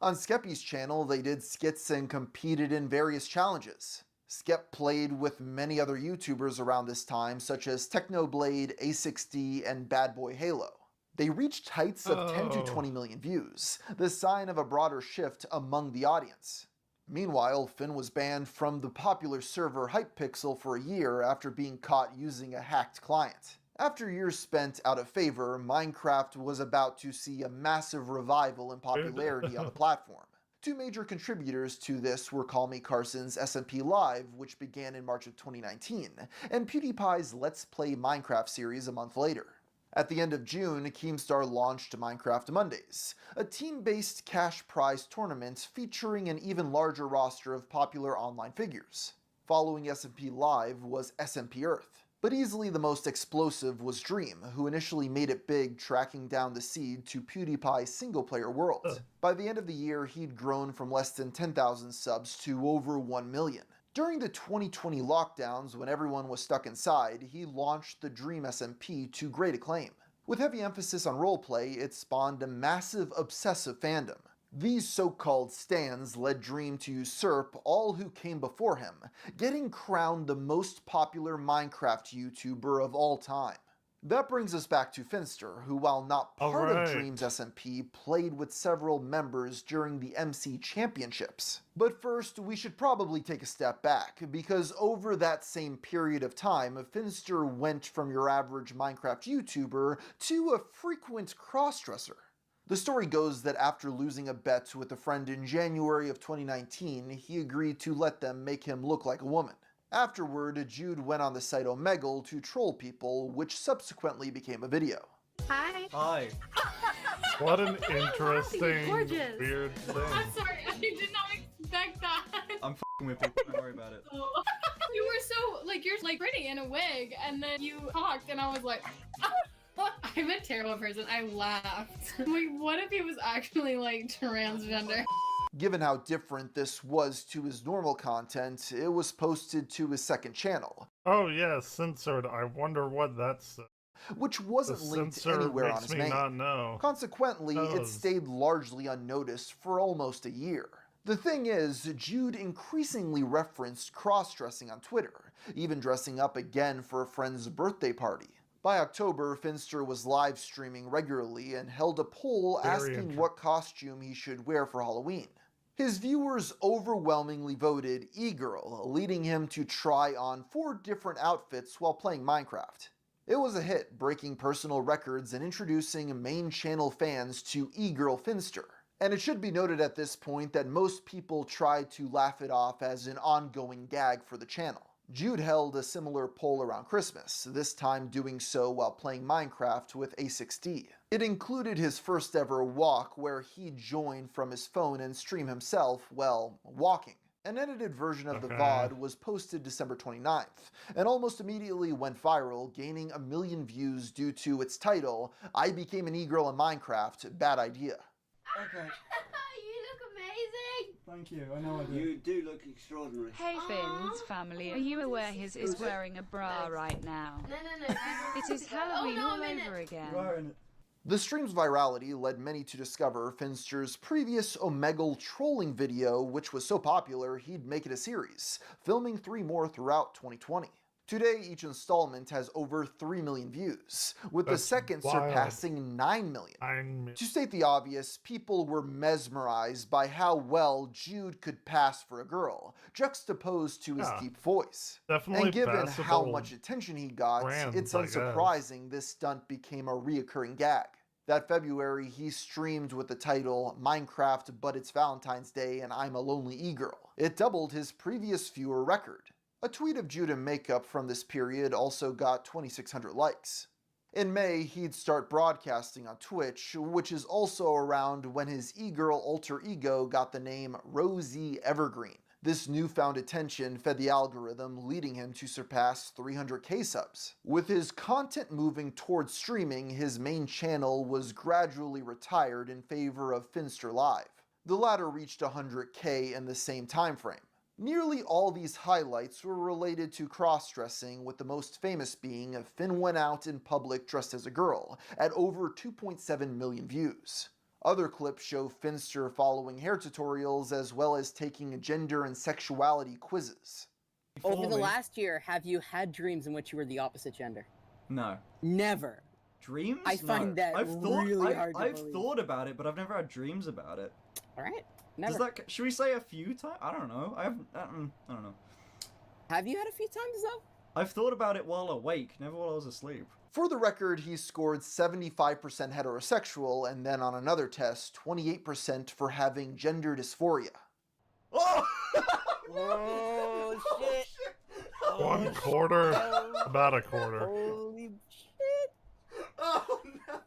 On Skeppy's channel, they did skits and competed in various challenges. Skep played with many other YouTubers around this time, such as Technoblade, A60, and Bad Boy Halo. They reached heights of 10 to 20 million views, the sign of a broader shift among the audience. Meanwhile, Finn was banned from the popular server Hypepixel for a year after being caught using a hacked client. After years spent out of favor, Minecraft was about to see a massive revival in popularity on the platform. 2 major contributors to this were Call Me Carson's SMP Live, which began in March of 2019, and PewDiePie's Let's Play Minecraft series a month later. At the end of June, Keemstar launched Minecraft Mondays, a team-based cash prize tournament featuring an even larger roster of popular online figures. Following SMP Live was SMP Earth. But easily the most explosive was Dream, who initially made it big tracking down the seed to PewDiePie's single-player world. By the end of the year, he'd grown from less than 10,000 subs to over 1 million. During the 2020 lockdowns, when everyone was stuck inside, he launched the Dream SMP to great acclaim. With heavy emphasis on roleplay, it spawned a massive obsessive fandom. These so-called stans led Dream to usurp all who came before him, getting crowned the most popular Minecraft YouTuber of all time. That brings us back to Finster, who while not part of Dream's SMP, played with several members during the MC Championships. But first, we should probably take a step back, because over that same period of time, Finster went from your average Minecraft YouTuber to a frequent crossdresser. The story goes that after losing a bet with a friend in January of 2019, he agreed to let them make him look like a woman. Afterward, Jude went on the site Omegle to troll people, which subsequently became a video. Hi. Hi. What an interesting, gorgeous. weird thing. I'm sorry, I did not expect that. I'm f***ing with people, don't worry about it. You were so, you're pretty in a wig, and then you talked, and I was like, I'm a terrible person. I laughed. Like, what if he was actually, transgender? Given how different this was to his normal content, it was posted to his second channel. Oh yeah, censored. I wonder what that's... which wasn't linked anywhere on his name. Not know. Consequently, it stayed largely unnoticed for almost a year. The thing is, Jude increasingly referenced cross-dressing on Twitter, even dressing up again for a friend's birthday party. By October, Finster was live streaming regularly and held a poll asking what costume he should wear for Halloween. His viewers overwhelmingly voted e-girl, leading him to try on 4 different outfits while playing Minecraft. It was a hit, breaking personal records and introducing main channel fans to e-girl Finster. And it should be noted at this point that most people tried to laugh it off as an ongoing gag for the channel. Jude held a similar poll around Christmas, this time doing so while playing Minecraft with A6D. It included his first ever walk where he joined from his phone and stream himself, well, walking. An edited version of the VOD was posted December 29th, and almost immediately went viral, gaining 1 million views due to its title, I Became an E-Girl in Minecraft, Bad Idea. Okay. You look amazing! Thank you, I know I do. You do look extraordinary. Hey Finn's family, are you aware his is wearing a bra right now? No. It is Halloween all over again. You are in it. The stream's virality led many to discover Finster's previous Omegle trolling video, which was so popular he'd make it a series, filming 3 more throughout 2020. Today, each installment has over 3 million views, with the second surpassing 9 million. To state the obvious, people were mesmerized by how well Jude could pass for a girl, juxtaposed to his deep voice. Definitely and given how passable much attention he got, brands, it's I guess. unsurprising this stunt became a reoccurring gag. That February, he streamed with the title Minecraft But It's Valentine's Day and I'm a Lonely E-Girl. It doubled his previous viewer record. A tweet of Jude in makeup from this period also got 2,600 likes. In May, he'd start broadcasting on Twitch, which is also around when his e-girl alter ego got the name Rosie Evergreen. This newfound attention fed the algorithm, leading him to surpass 300k subs. With his content moving towards streaming, his main channel was gradually retired in favor of Finster Live. The latter reached 100k in the same time frame. Nearly all these highlights were related to cross-dressing, with the most famous being Finn went out in public dressed as a girl, at over 2.7 million views. Other clips show Finster following hair tutorials as well as taking gender and sexuality quizzes. Over the last year, have you had dreams in which you were the opposite gender? No. Never. Dreams? I find that really hard to I've believe. thought about it, but I've never had dreams about it. Alright. Does that, should we say a few times? I don't know. I don't know. Have you had a few times though? I've thought about it while awake, never while I was asleep. For the record, he scored 75% heterosexual, and then on another test, 28% for having gender dysphoria. Oh! Oh shit! One quarter? About a quarter. Holy shit! Oh no!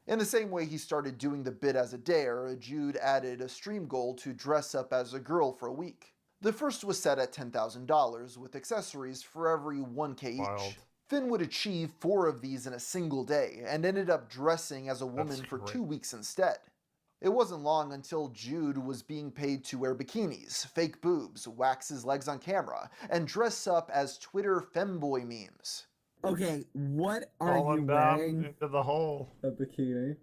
In the same way he started doing the bit as a dare, Jude added a stream goal to dress up as a girl for a week. The first was set at $10,000, with accessories for every 1k each. Finn would achieve 4 of these in a single day, and ended up dressing as a woman for 2 weeks instead. It wasn't long until Jude was being paid to wear bikinis, fake boobs, wax his legs on camera, and dress up as Twitter femboy memes. Okay, what are Falling you down wearing? into the hole. A bikini.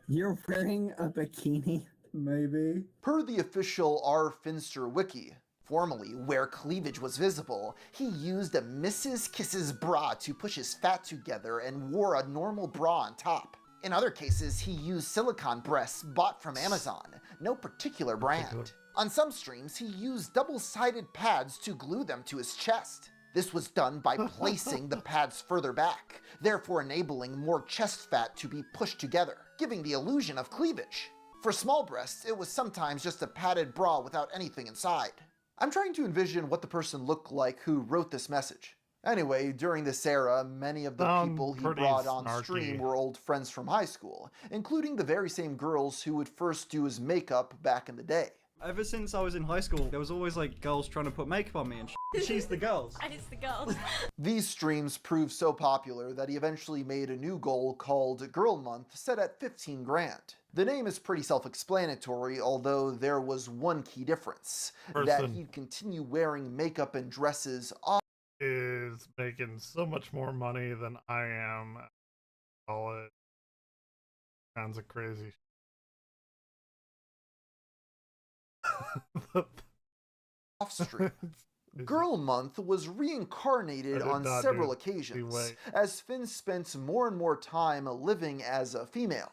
You're wearing a bikini? Maybe. Per the official R. Finster wiki, formerly where cleavage was visible, he used a Mrs. Kisses bra to push his fat together and wore a normal bra on top. In other cases, he used silicone breasts bought from Amazon, no particular brand. On some streams, he used double-sided pads to glue them to his chest. This was done by placing the pads further back, therefore enabling more chest fat to be pushed together, giving the illusion of cleavage. For small breasts, it was sometimes just a padded bra without anything inside. I'm trying to envision what the person looked like who wrote this message. Anyway, during this era, many of the people he brought on stream were old friends from high school, including the very same girls who would first do his makeup back in the day. Ever since I was in high school, there was always like girls trying to put makeup on me and she's the girls. It's the girls. These streams proved so popular that he eventually made a new goal called Girl Month, set at 15 grand. The name is pretty self-explanatory, although there was one key difference, that he'd continue wearing makeup and dresses is making so much more money than I am. All it kinds of crazy. off stream. Girl Month was reincarnated on several occasions, as Finn spent more and more time living as a female.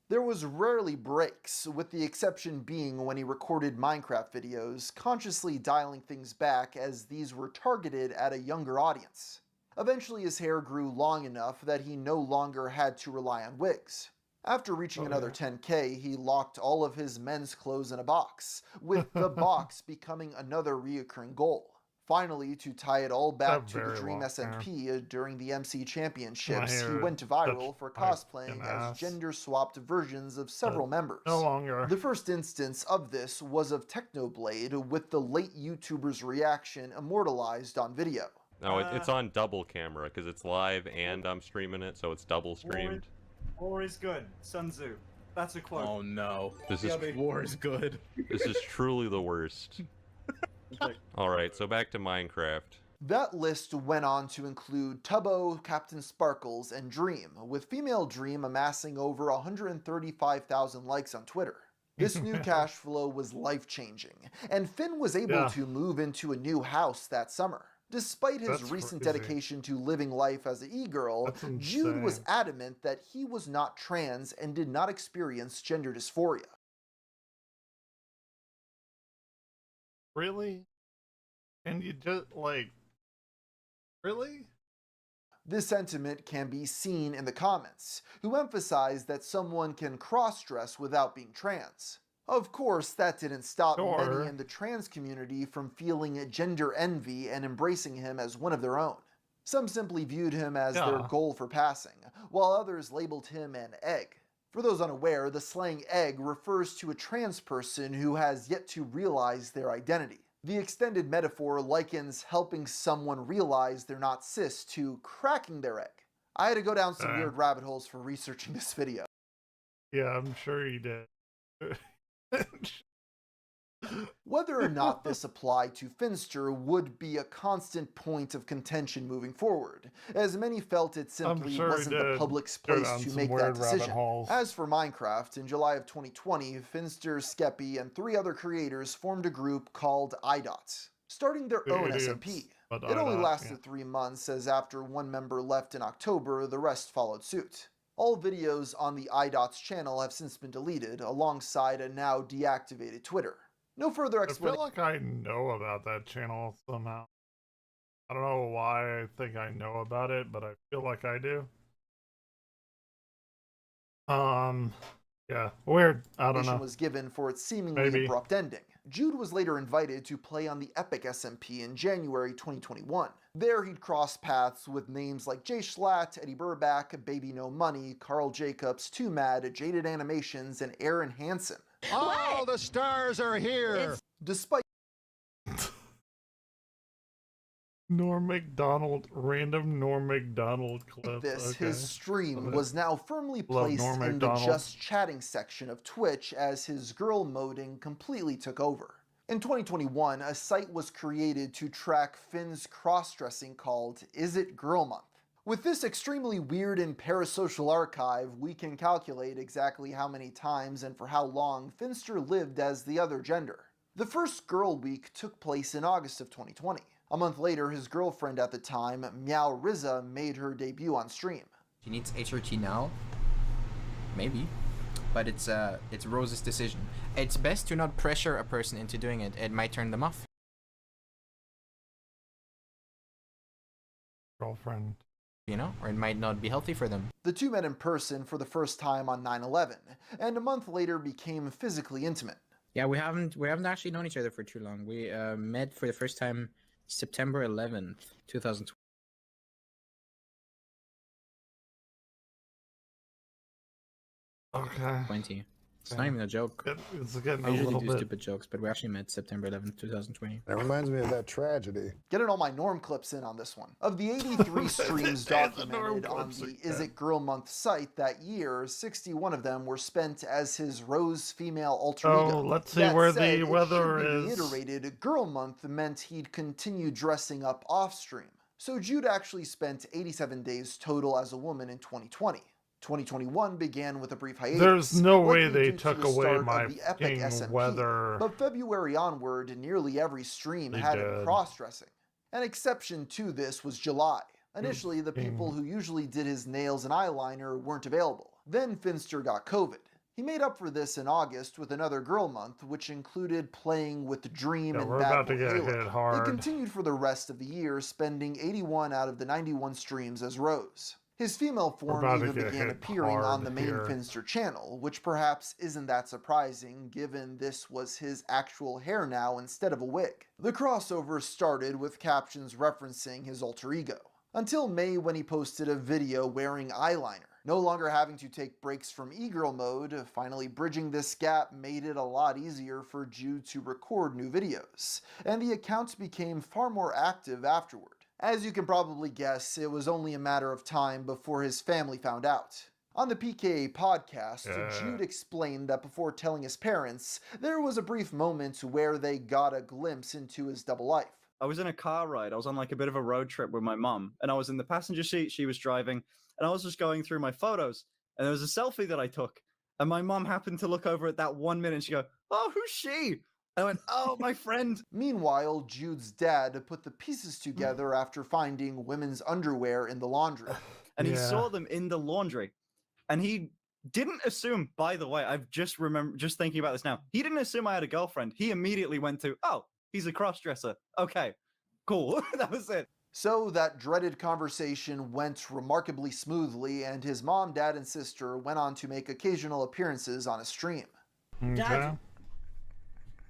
There was rarely breaks, with the exception being when he recorded Minecraft videos, consciously dialing things back as these were targeted at a younger audience. Eventually his hair grew long enough that he no longer had to rely on wigs. After reaching another 10K, he locked all of his men's clothes in a box, with the box becoming another reoccurring goal. Finally, to tie it all back to the Dream SMP during the MC Championships, he went viral for cosplaying as gender-swapped versions of several members. No longer. The first instance of this was of Technoblade, with the late YouTuber's reaction immortalized on video. No, it's on double camera, because it's live and I'm streaming it, so it's double streamed. War is good. Sun Tzu. That's a quote. Oh no. This is war is good. This is truly the worst. Alright, so back to Minecraft. That list went on to include Tubbo, Captain Sparkles, and Dream, with female Dream amassing over 135,000 likes on Twitter. This new cash flow was life-changing, and Finn was able to move into a new house that summer. Despite his recent dedication to living life as an e-girl, Jude was adamant that he was not trans and did not experience gender dysphoria. Really? And you just, like... Really? This sentiment can be seen in the comments, who emphasize that someone can cross-dress without being trans. Of course, that didn't stop many in the trans community from feeling gender envy and embracing him as one of their own. Some simply viewed him as their goal for passing, while others labeled him an egg. For those unaware, the slang egg refers to a trans person who has yet to realize their identity. The extended metaphor likens helping someone realize they're not cis to cracking their egg. I had to go down some weird rabbit holes for researching this video. Yeah, I'm sure you did. Whether or not this applied to Finster would be a constant point of contention moving forward, as many felt it simply wasn't the public's place to make that decision. As for Minecraft, in July of 2020, Finster, Skeppy, and 3 other creators formed a group called iDots, starting their own SMP. It only lasted 3 months, as after one member left in October, the rest followed suit. All videos on the iDots channel have since been deleted, alongside a now deactivated Twitter. No further explanation. I feel like I know about that channel somehow. I don't know why I think I know about it, but I feel like I do. Yeah, weird. I don't know. Was given for its seemingly abrupt ending. Jude was later invited to play on the Epic SMP in January 2021. There he'd cross paths with names like Jay Schlatt, Eddie Burback, Baby No Money, Carl Jacobs, Too Mad, Jaded Animations, and Aaron Hansen. All the stars are here! Despite Norm Macdonald, random Norm Macdonald clip. His stream was now firmly placed in the just chatting section of Twitch as his girl moding completely took over. In 2021, a site was created to track Finn's cross-dressing called Is It Girl Month. With this extremely weird and parasocial archive, we can calculate exactly how many times and for how long Finster lived as the other gender. The first Girl Week took place in August of 2020. A month later, his girlfriend at the time, Meow Rizza, made her debut on stream. She needs HRT now? Maybe. But it's Rose's decision. It's best to not pressure a person into doing it. It might turn them off. Girlfriend. You know, or it might not be healthy for them. The two met in person for the first time on 9/11, and a month later became physically intimate. Yeah, we haven't actually known each other for too long. We met for the first time September 11th, 2020. Okay. 20. It's not even a joke. It's getting I usually a little do bit... stupid jokes, but we actually met September 11th, 2020. That reminds me of that tragedy. Getting all my Norm clips in on this one. Of the 83 streams documented on the Is It Girl Month site that year, 61 of them were spent as his Rose female alter ego. Let's see where the weather is. Reiterated, Girl Month meant he'd continue dressing up off stream. So Jude actually spent 87 days total as a woman in 2020. 2021 began with a brief hiatus. There's no way likely they due to took the away start my of the epic fucking SMP, weather. But February onward, nearly every stream They had him did. cross-dressing. An exception to this was July. Initially, the people who usually did his nails and eyeliner weren't available. Then Finster got COVID. He made up for this in August with another girl month, which included playing with Dream Yeah, and we're Bad about to Boy get Halo. hit hard. It continued for the rest of the year, spending 81 out of the 91 streams as Rose. His female form about to even get began hit appearing on hard the main here. Finster channel, which perhaps isn't that surprising given this was his actual hair now instead of a wig. The crossover started with captions referencing his alter ego, until May when he posted a video wearing eyeliner. No longer having to take breaks from e-girl mode, finally bridging this gap made it a lot easier for Jude to record new videos, and the account became far more active afterward. As you can probably guess, it was only a matter of time before his family found out. On the PKA podcast, Jude explained that before telling his parents, there was a brief moment where they got a glimpse into his double life. I was in a car ride. I was on like a bit of a road trip with my mum, and I was in the passenger seat. She was driving, and I was just going through my photos, and there was a selfie that I took, and my mum happened to look over at that 1 minute, and she go, "Oh, who's she?" I went, "Oh, my friend." Meanwhile, Jude's dad put the pieces together after finding women's underwear in the laundry. And he saw them in the laundry, and he didn't assume. By the way, I've just thinking about this now. He didn't assume I had a girlfriend. He immediately went to, "Oh, he's a cross-dresser. Okay, cool." That was it. So that dreaded conversation went remarkably smoothly, and his mom, dad, and sister went on to make occasional appearances on his stream. Dad,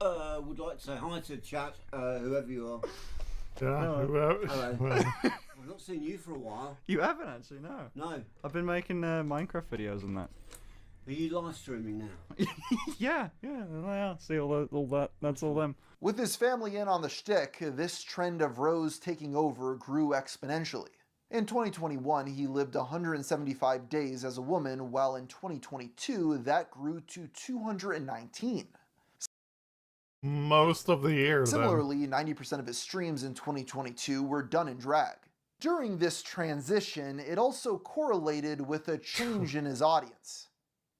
would like to say hi to the chat, whoever you are. Yeah, Hello. I've not seen you for a while. You haven't actually, no. No. I've been making Minecraft videos and that. Are you live streaming now? Yeah. See all that. That's all them. With his family in on the shtick, this trend of Rose taking over grew exponentially. In 2021, he lived 175 days as a woman, while in 2022, that grew to 219. Most of the year, Similarly, 90% of his streams in 2022 were done in drag. During this transition, it also correlated with a change in his audience.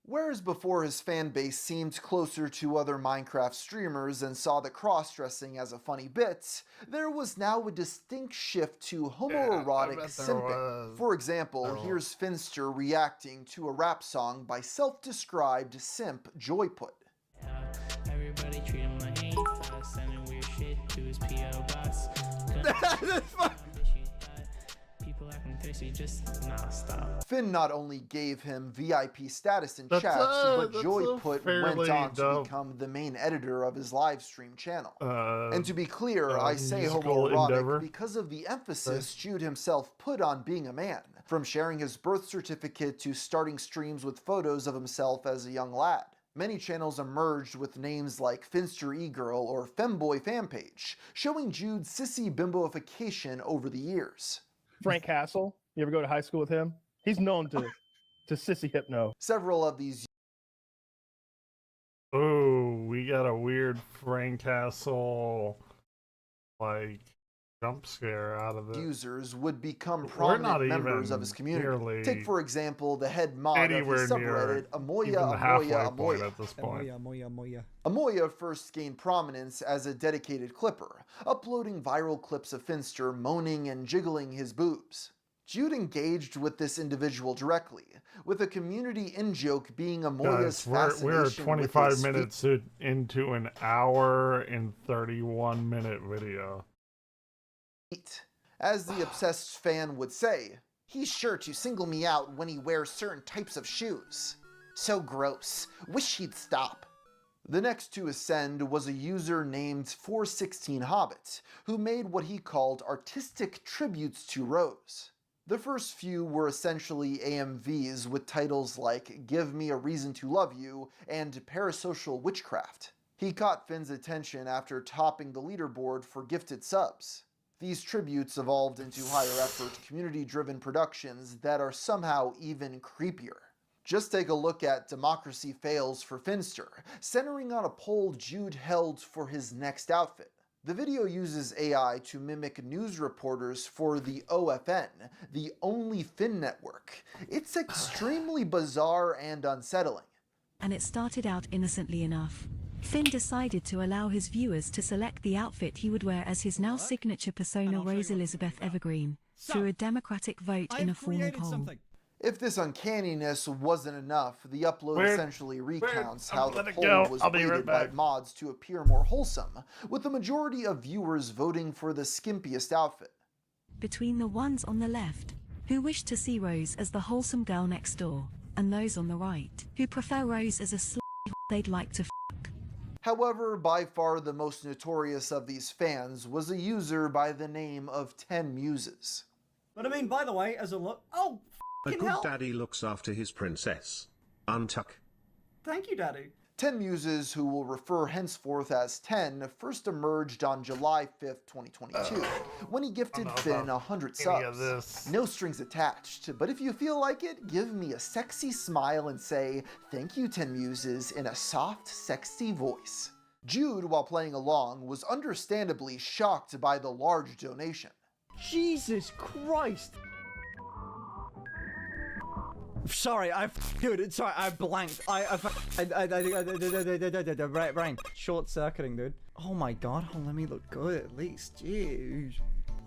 Whereas before his fan base seemed closer to other Minecraft streamers and saw the cross-dressing as a funny bit, there was now a distinct shift to homoerotic simping. For example, here's Finster reacting to a rap song by self-described simp Joyput. Everybody treat him like he sending weird shit to his PO box. People acting thirsty, just nah, stop. Finn not only gave him VIP status in chats, but Joyput went on to become the main editor of his live stream channel. And to be clear, I say homoerotic because of the emphasis Jude himself put on being a man, from sharing his birth certificate to starting streams with photos of himself as a young lad. Many channels emerged with names like Finster E-Girl or Femboy Fanpage, showing Jude's sissy bimboification over the years. Frank Castle, you ever go to high school with him? He's known to sissy hypno. Several of these we got a weird Frank Castle like jump scare out of it. Users would become prominent members of his community. Take for example the head mod of his subreddit Amoya at this point. Amoya first gained prominence as a dedicated clipper, uploading viral clips of Finster moaning and jiggling his boobs. Jude engaged with this individual directly, with a community in-joke being Amoya's fascination we're 25 with his minutes into an hour and 31-minute video. As the obsessed fan would say, he's sure to single me out when he wears certain types of shoes. So gross. Wish he'd stop. The next to ascend was a user named 416Hobbit, who made what he called artistic tributes to Rose. The first few were essentially AMVs with titles like Give Me a Reason to Love You and Parasocial Witchcraft. He caught Finn's attention after topping the leaderboard for gifted subs. These tributes evolved into higher-effort, community-driven productions that are somehow even creepier. Just take a look at Democracy Fails for Finster, centering on a poll Jude held for his next outfit. The video uses AI to mimic news reporters for the OFN, the Only Fin network. It's extremely bizarre and unsettling. And it started out innocently enough. Finn decided to allow his viewers to select the outfit he would wear as his now signature persona Rose Elizabeth Evergreen, through a democratic vote in a formal poll. If this uncanniness wasn't enough, the upload essentially recounts how the poll was weighted by mods to appear more wholesome, with the majority of viewers voting for the skimpiest outfit. Between the ones on the left, who wish to see Rose as the wholesome girl next door, and those on the right, who prefer Rose as a they'd like to fuck. However, by far the most notorious of these fans was a user by the name of 10 Muses. But I mean, by the way, as a look... Oh, A good hell. daddy looks after his princess. Untuck. Thank you, Daddy. 10 Muses, who will refer henceforth as 10, first emerged on July 5th, 2022, when he gifted Finn 100 subs. No strings attached, but if you feel like it, give me a sexy smile and say, "Thank you, 10 Muses," in a soft, sexy voice. Jude, while playing along, was understandably shocked by the large donation. Jesus Christ! Sorry, I blanked. Brain short-circuiting, dude. Oh my god, let me look good at least. Jeez.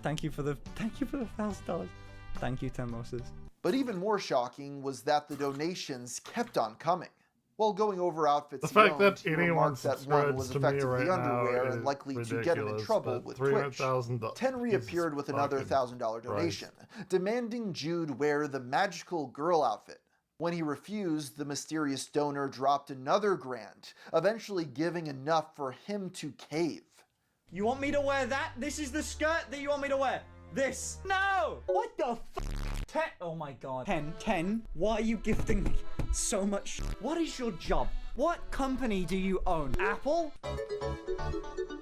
Thank you for the $1,000. Thank you, 10 Moses. But even more shocking was that the donations kept on coming. While going over outfits, the fact owned, that he anyone remarked that one subscribes was to me effectively right underwear now and likely is to get him in ridiculous, trouble but with Twitch. $300,000 10 reappeared with another $1,000 donation, demanding Jude wear the magical girl outfit. When he refused, the mysterious donor dropped another $1,000, eventually giving enough for him to cave. You want me to wear that? This is the skirt that you want me to wear? This? No! What the f? Oh my god. 10, why are you gifting me so much? What is your job? What company do you own? Apple?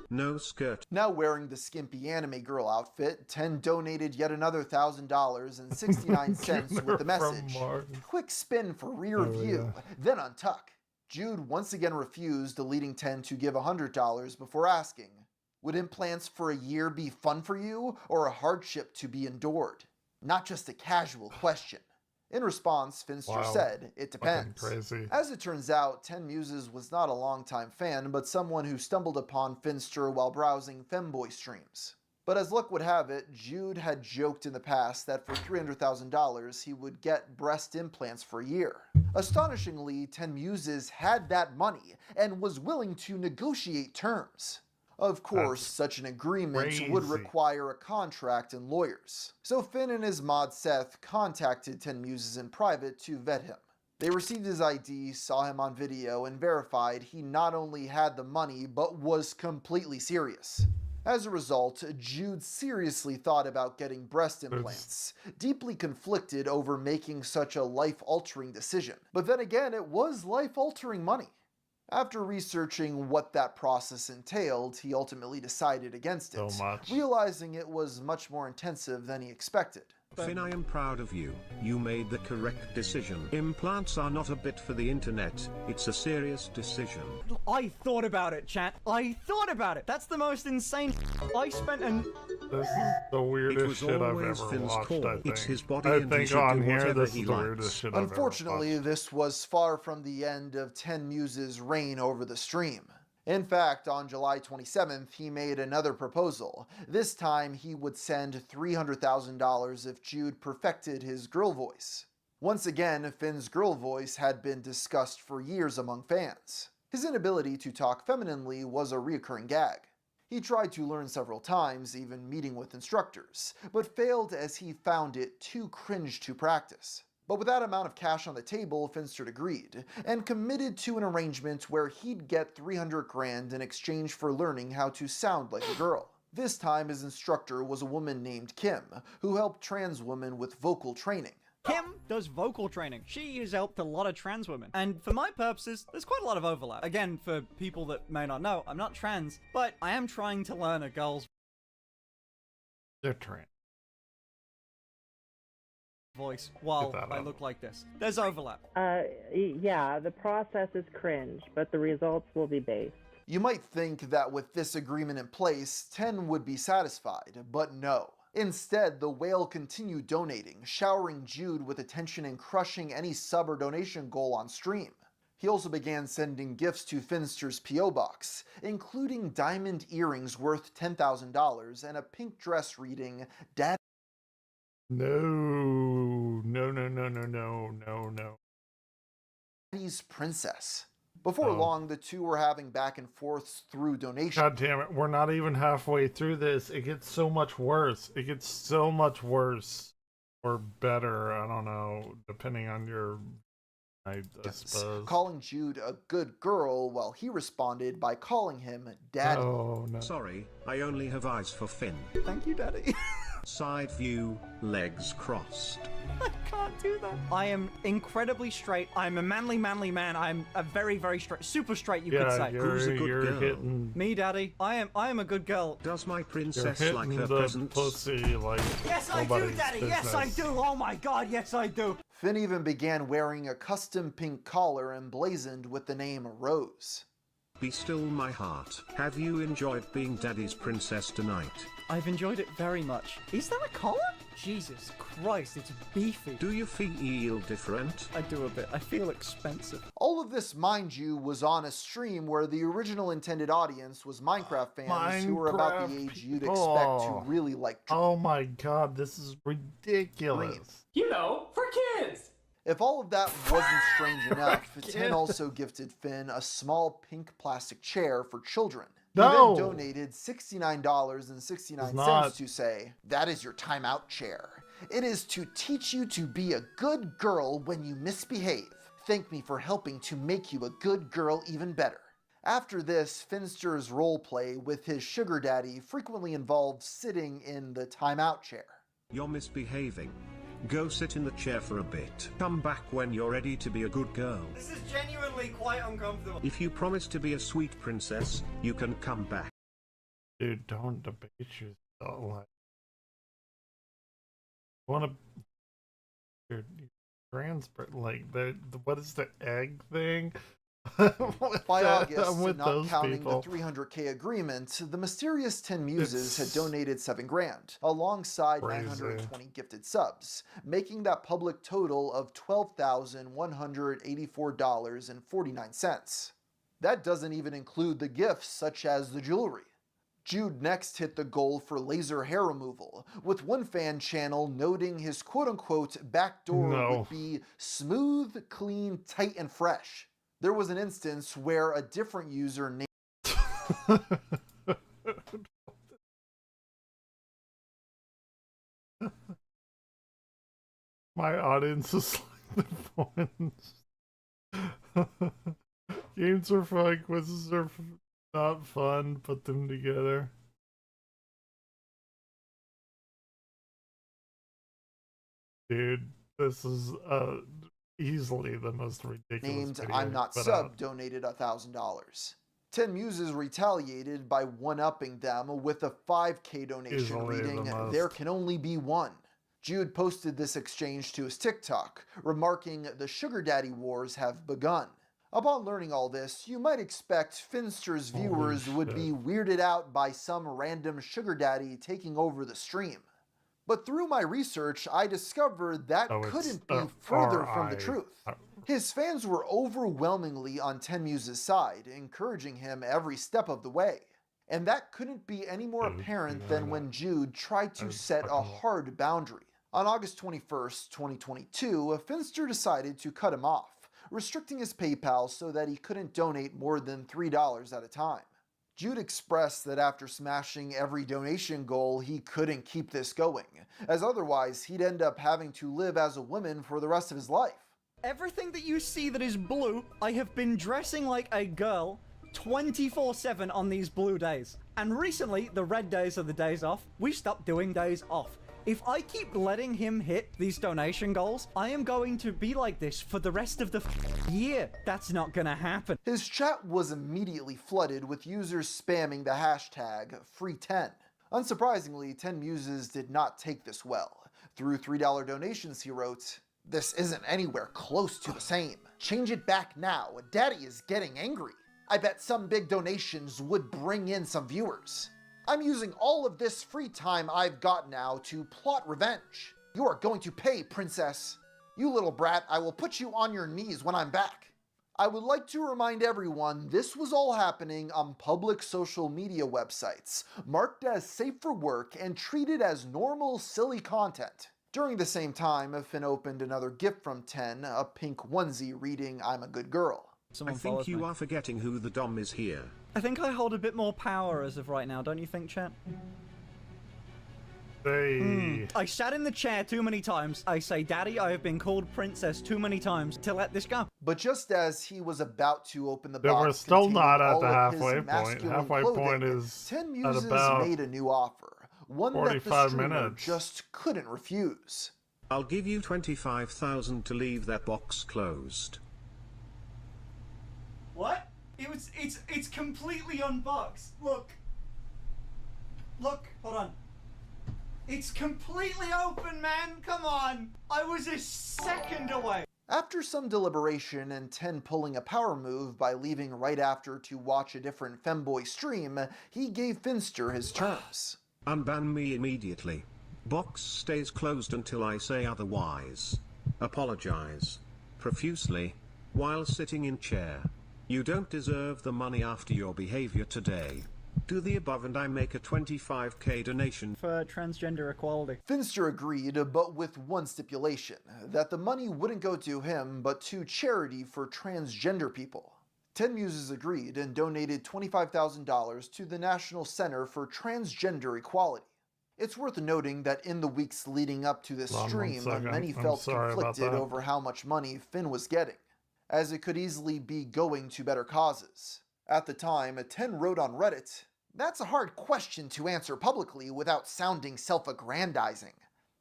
No skirt. Now wearing the skimpy anime girl outfit, 10 donated yet another $1,000 and 69 cents with the message, "Quick spin for rear view, then untuck." Jude once again refused, leading 10 to give $100 before asking, "Would implants for a year be fun for you, or a hardship to be endured? Not just a casual question." In response, Finster said, "It depends." Crazy. As it turns out, 10 Muses was not a longtime fan, but someone who stumbled upon Finster while browsing femboy streams. But as luck would have it, Jude had joked in the past that for $300,000 he would get breast implants for a year. Astonishingly, 10 Muses had that money and was willing to negotiate terms. Of course, such an agreement would require a contract and lawyers. So Finn and his mod Seth contacted 10 Muses in private to vet him. They received his ID, saw him on video, and verified he not only had the money, but was completely serious. As a result, Jude seriously thought about getting breast implants, deeply conflicted over making such a life-altering decision. But then again, it was life-altering money. After researching what that process entailed, he ultimately decided against it, realizing it was much more intensive than he expected. Finn, I am proud of you. You made the correct decision. Implants are not a bit for the internet. It's a serious decision. I thought about it, chat. I thought about it. That's the most insane. I spent an... This is the weirdest shit I've ever watched, I think. It's his body, I and he think should on do here, whatever this he is the likes. weirdest shit I've ever Unfortunately, this was far from the end of 10 Muses' reign over the stream. In fact, on July 27th, he made another proposal. This time, he would send $300,000 if Jude perfected his girl voice. Once again, Finn's girl voice had been discussed for years among fans. His inability to talk femininely was a reoccurring gag. He tried to learn several times, even meeting with instructors, but failed as he found it too cringe to practice. But with that amount of cash on the table, Finster agreed, and committed to an arrangement where he'd get $300,000 in exchange for learning how to sound like a girl. This time his instructor was a woman named Kim, who helped trans women with vocal training. Kim does vocal training. She has helped a lot of trans women. And for my purposes, there's quite a lot of overlap. Again, for people that may not know, I'm not trans, but I am trying to learn a girl's They're trans. voice while I look like this. There's overlap. Yeah, the process is cringe, but the results will be based. You might think that with this agreement in place, 10 would be satisfied, but no. Instead, the whale continued donating, showering Jude with attention and crushing any sub or donation goal on stream. He also began sending gifts to Finster's P.O. box, including diamond earrings worth $10,000 and a pink dress reading, "Dad." No. Daddy's Princess. Before long, the two were having back and forths through donations. God damn it, we're not even halfway through this. It gets so much worse. It gets so much worse. Or better, I don't know, depending on your... I suppose. Calling Jude a good girl, while he responded by calling him Daddy. Oh, no. Sorry, I only have eyes for Finn. Thank you, Daddy. Side view, legs crossed. I can't do that. I am incredibly straight. I'm a manly man. I'm a very, very straight, super straight, you could say. Who's a good girl? Hitting... Me, Daddy. I am a good girl. Does my You're princess hitting like her the presents? pussy like Yes, I do, nobody's Daddy. Yes, I business. do. Oh my God, yes, I do. Finn even began wearing a custom pink collar emblazoned with the name Rose. Be still my heart. Have you enjoyed being Daddy's princess tonight? I've enjoyed it very much. Is that a collar? Jesus Christ, it's beefy. Do you feel different? I do a bit. I feel expensive. All of this, mind you, was on a stream where the original intended audience was Minecraft fans who were about the age you'd expect to really like. Oh my God, this is ridiculous. You know, for kids. If all of that wasn't strange enough, 10 also gifted Finn a small pink plastic chair for children. He then donated $69.69 to say, "That is your timeout chair. It is to teach you to be a good girl when you misbehave. Thank me for helping to make you a good girl even better." After this, Finster's roleplay with his sugar daddy frequently involved sitting in the timeout chair. You're misbehaving. Go sit in the chair for a bit. Come back when you're ready to be a good girl. This is genuinely quite uncomfortable. If you promise to be a sweet princess, you can come back. Dude, don't debate yourself. Like, wanna... Dude, like, what is the egg thing? By August, with not those counting people. the 300k agreement, the mysterious 10 muses had donated $7 grand, alongside Crazy. 920 gifted subs, making that public total of $12,184.49. That doesn't even include the gifts such as the jewelry. Jude next hit the goal for laser hair removal, with one fan channel noting his quote-unquote backdoor would be smooth, clean, tight, and fresh. There was an instance where a different user named My audience is like the points. Games are fun, quizzes are not fun, put them together. Dude, this is easily the most ridiculous named video I'm Not put Sub out. donated $1,000. 10 Muses retaliated by one-upping them with a 5k donation Easily the reading, most. "There can only be one." Jude posted this exchange to his TikTok, remarking, "The sugar daddy wars have begun." Upon learning all this, you might expect Finster's Holy viewers would shit. be weirded out by some random sugar daddy taking over the stream. But through my research, I discovered that Oh, it's, couldn't be further from the RI. truth. His fans were overwhelmingly on 10 Muse's side, encouraging him every step of the way. And that couldn't be any more apparent than when Jude tried to set a hard boundary. On August 21st, 2022, Finster decided to cut him off, restricting his PayPal so that he couldn't donate more than $3 at a time. Jude expressed that after smashing every donation goal, he couldn't keep this going, as otherwise he'd end up having to live as a woman for the rest of his life. Everything that you see that is blue, I have been dressing like a girl 24/7 on these blue days. And recently, the red days are the days off. We stopped doing days off. If I keep letting him hit these donation goals, I am going to be like this for the rest of the year. That's not gonna happen. His chat was immediately flooded with users spamming the hashtag #free10. Unsurprisingly, 10 Muses did not take this well. Through $3 donations, he wrote, "This isn't anywhere close to the same. Change it back now. Daddy is getting angry." I bet some big donations would bring in some viewers. I'm using all of this free time I've got now to plot revenge. You are going to pay, princess. You little brat, I will put you on your knees when I'm back. I would like to remind everyone this was all happening on public social media websites, marked as safe for work and treated as normal, silly content. During the same time, Finn opened another gift from 10, a pink onesie reading, "I'm a good girl." Someone I think follows you me. are forgetting who the dom is here. I think I hold a bit more power as of right now, don't you think, chat? Hey. I sat in the chair too many times. I say, Daddy, I have been called princess too many times to let this go. But just as he was about to open the Yeah, box, we're still containing not at all the of his halfway point. masculine Halfway clothing, point is 10 at Muses about made a new offer, one that the 45 streamer minutes. just couldn't refuse. I'll give you 25,000 to leave that box closed. What? It's completely unboxed. Look. Look, hold on. It's completely open, man. Come on. I was a second away. After some deliberation and 10 pulling a power move by leaving right after to watch a different femboy stream, he gave Finster his terms. Unban me immediately. Box stays closed until I say otherwise. Apologize. Profusely. While sitting in chair. You don't deserve the money after your behavior today. Do the above and I make a 25k donation for transgender equality. Finster agreed, but with one stipulation, that the money wouldn't go to him, but to charity for transgender people. 10 Muses agreed and donated $25,000 to the National Center for Transgender Equality. It's worth noting that in the weeks leading up to this stream, many felt conflicted over how much money Finn was getting, as it could easily be going to better causes. At the time, 10 wrote on Reddit, "That's a hard question to answer publicly without sounding self-aggrandizing.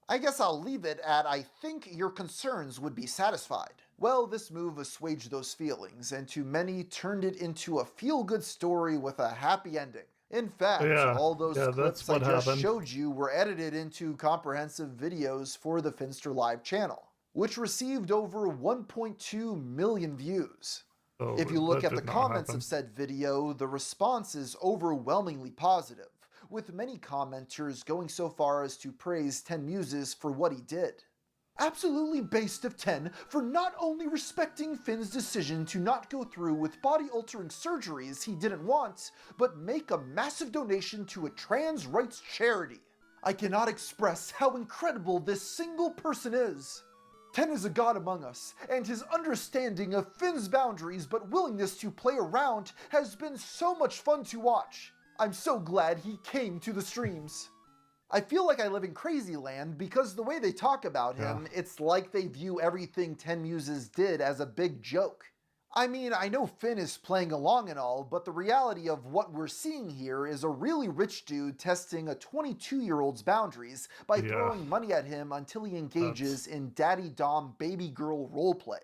I guess I'll leave it at I think your concerns would be satisfied." Well, this move assuaged those feelings, and to many turned it into a feel-good story with a happy ending. In fact, all those clips I just showed you were edited into comprehensive videos for the Finster Live channel, which received over 1.2 million views. If you look at the comments of said video, the response is overwhelmingly positive, with many commenters going so far as to praise 10 Muses for what he did. Absolutely based of 10 for not only respecting Finn's decision to not go through with body-altering surgeries he didn't want, but make a massive donation to a trans rights charity. I cannot express how incredible this single person is. 10 is a god among us, and his understanding of Finn's boundaries but willingness to play around has been so much fun to watch. I'm so glad he came to the streams. I feel like I live in crazy land because the way they talk about him, it's like they view everything 10 Muses did as a big joke. I mean, I know Finn is playing along and all, but the reality of what we're seeing here is a really rich dude testing a 22-year-old's boundaries by throwing money at him until he engages in daddy dom baby girl roleplay.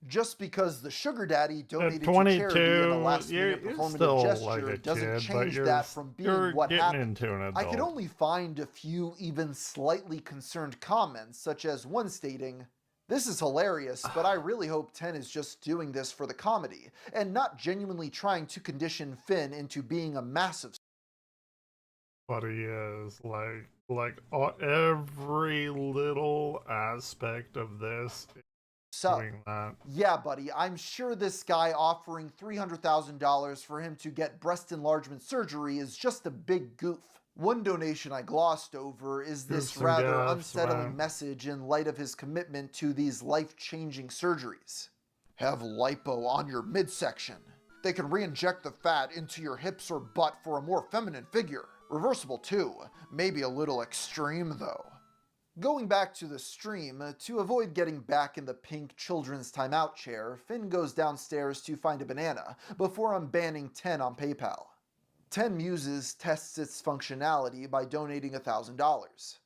Just because the sugar daddy donated to charity in a last-minute performative gesture doesn't change that from being what happened. I could only find a few even slightly concerned comments, such as one stating, "This is hilarious, but I really hope 10 is just doing this for the comedy, and not genuinely trying to condition Finn into being a massive..." But he is, like every little aspect of this So, doing that. Yeah, buddy, I'm sure this guy offering $300,000 for him to get breast enlargement surgery is just a big goof. One donation I glossed over is this rather unsettling message in light of his commitment to these life-changing surgeries. Have lipo on your midsection. They can re-inject the fat into your hips or butt for a more feminine figure. Reversible too, maybe a little extreme though. Going back to the stream, to avoid getting back in the pink children's timeout chair, Finn goes downstairs to find a banana before unbanning 10 on PayPal. 10 Muses tests its functionality by donating $1,000.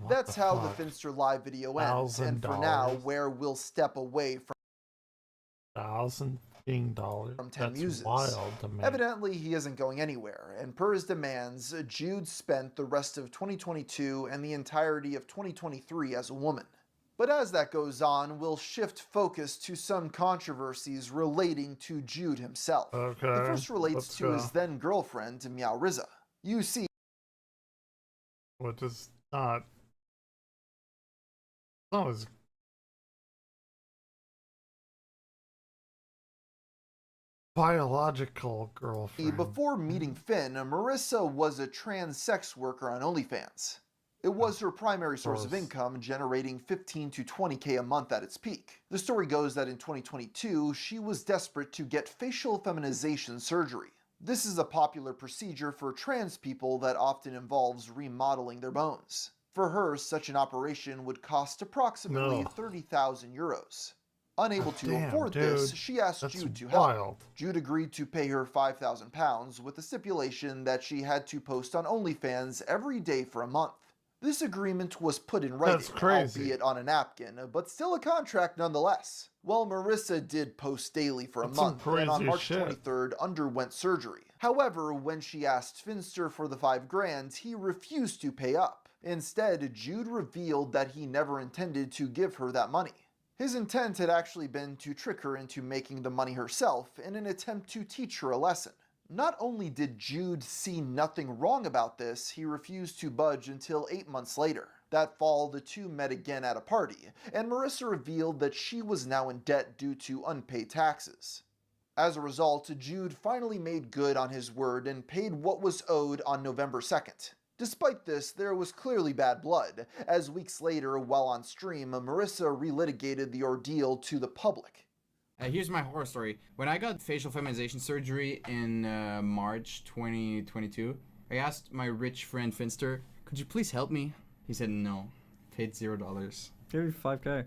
That's how the Finster Live video ends, and for now, where we'll step away from $1,000 from 10 Muses. Wild to me. Evidently, he isn't going anywhere, and per his demands, Jude spent the rest of 2022 and the entirety of 2023 as a woman. But as that goes on, we'll shift focus to some controversies relating to Jude himself. Okay, The first relates let's to go. his then girlfriend, Meow Rizza. You see, Which is not as biological girlfriend. before meeting Finn, Marissa was a trans sex worker on OnlyFans. It was her primary source of income, generating 15 to 20K a month at its peak. The story goes that in 2022, she was desperate to get facial feminization surgery. This is a popular procedure for trans people that often involves remodeling their bones. For her, such an operation would cost approximately 30,000 euros. Unable to afford this, she asked Jude to help. Jude agreed to pay her £5,000 with the stipulation that she had to post on OnlyFans every day for a month. This agreement was put in writing, albeit on a napkin, but still a contract nonetheless. Well, Marissa did post daily for a month, and on March 23rd underwent surgery. However, when she asked Finster for the $5,000, he refused to pay up. Instead, Jude revealed that he never intended to give her that money. His intent had actually been to trick her into making the money herself in an attempt to teach her a lesson. Not only did Jude see nothing wrong about this, he refused to budge until 8 months later. That fall, the two met again at a party, and Marissa revealed that she was now in debt due to unpaid taxes. As a result, Jude finally made good on his word and paid what was owed on November 2nd. Despite this, there was clearly bad blood, as weeks later, while on stream, Marissa relitigated the ordeal to the public. Here's my horror story. When I got facial feminization surgery in March 2022, I asked my rich friend Finster, could you please help me? He said no. Paid $0. Give you 5K.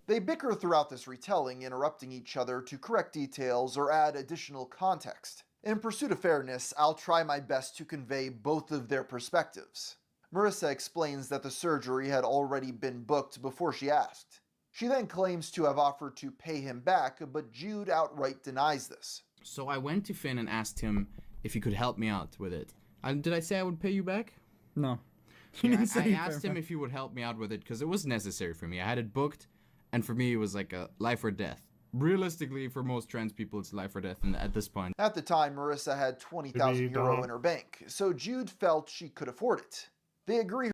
They bicker throughout this retelling, interrupting each other to correct details or add additional context. In pursuit of fairness, I'll try my best to convey both of their perspectives. Marissa explains that the surgery had already been booked before she asked. She then claims to have offered to pay him back, but Jude outright denies this. So I went to Finn and asked him if he could help me out with it. Did I say I would pay you back? No. I asked him if he would help me out with it because it was necessary for me. I had it booked, and for me it was like a life or death. Realistically, for most trans people, it's life or death at this point. At the time, Marissa had 20,000 euro in her bank, so Jude felt she could afford it. They agree.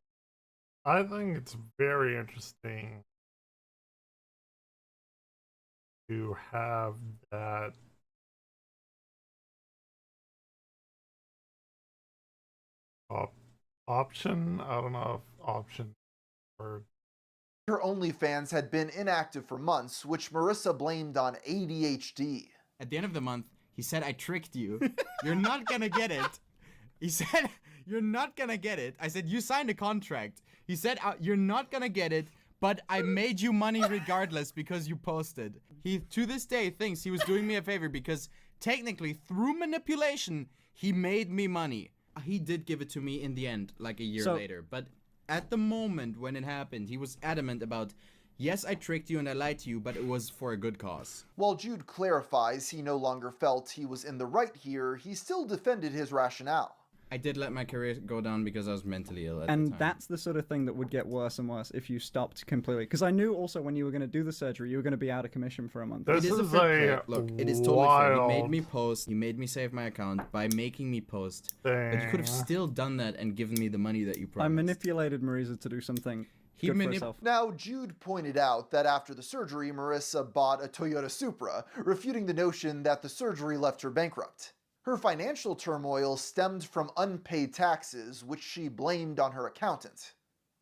I think it's very interesting to have that option. I don't know if option or her OnlyFans had been inactive for months, which Marissa blamed on ADHD. At the end of the month, he said, I tricked you. You're not gonna get it. He said, you're not gonna get it. I said, you signed a contract. He said, you're not gonna get it, but I made you money regardless because you posted. He, to this day, thinks he was doing me a favor because technically, through manipulation, he made me money. He did give it to me in the end, like a year later, but at the moment when it happened, he was adamant about, yes, I tricked you and I lied to you, but it was for a good cause. While Jude clarifies he no longer felt he was in the right here, he still defended his rationale. I did let my career go down because I was mentally ill at the time. And that's the sort of thing that would get worse and worse if you stopped completely. Because I knew also when you were going to do the surgery, you were going to be out of commission for a month. It is a fair play. Look, it is totally fair. You made me post. You made me save my account by making me post. But you could have still done that and given me the money that you promised. I manipulated Marisa to do something good for herself. Now, Jude pointed out that after the surgery, Marissa bought a Toyota Supra, refuting the notion that the surgery left her bankrupt. Her financial turmoil stemmed from unpaid taxes, which she blamed on her accountant.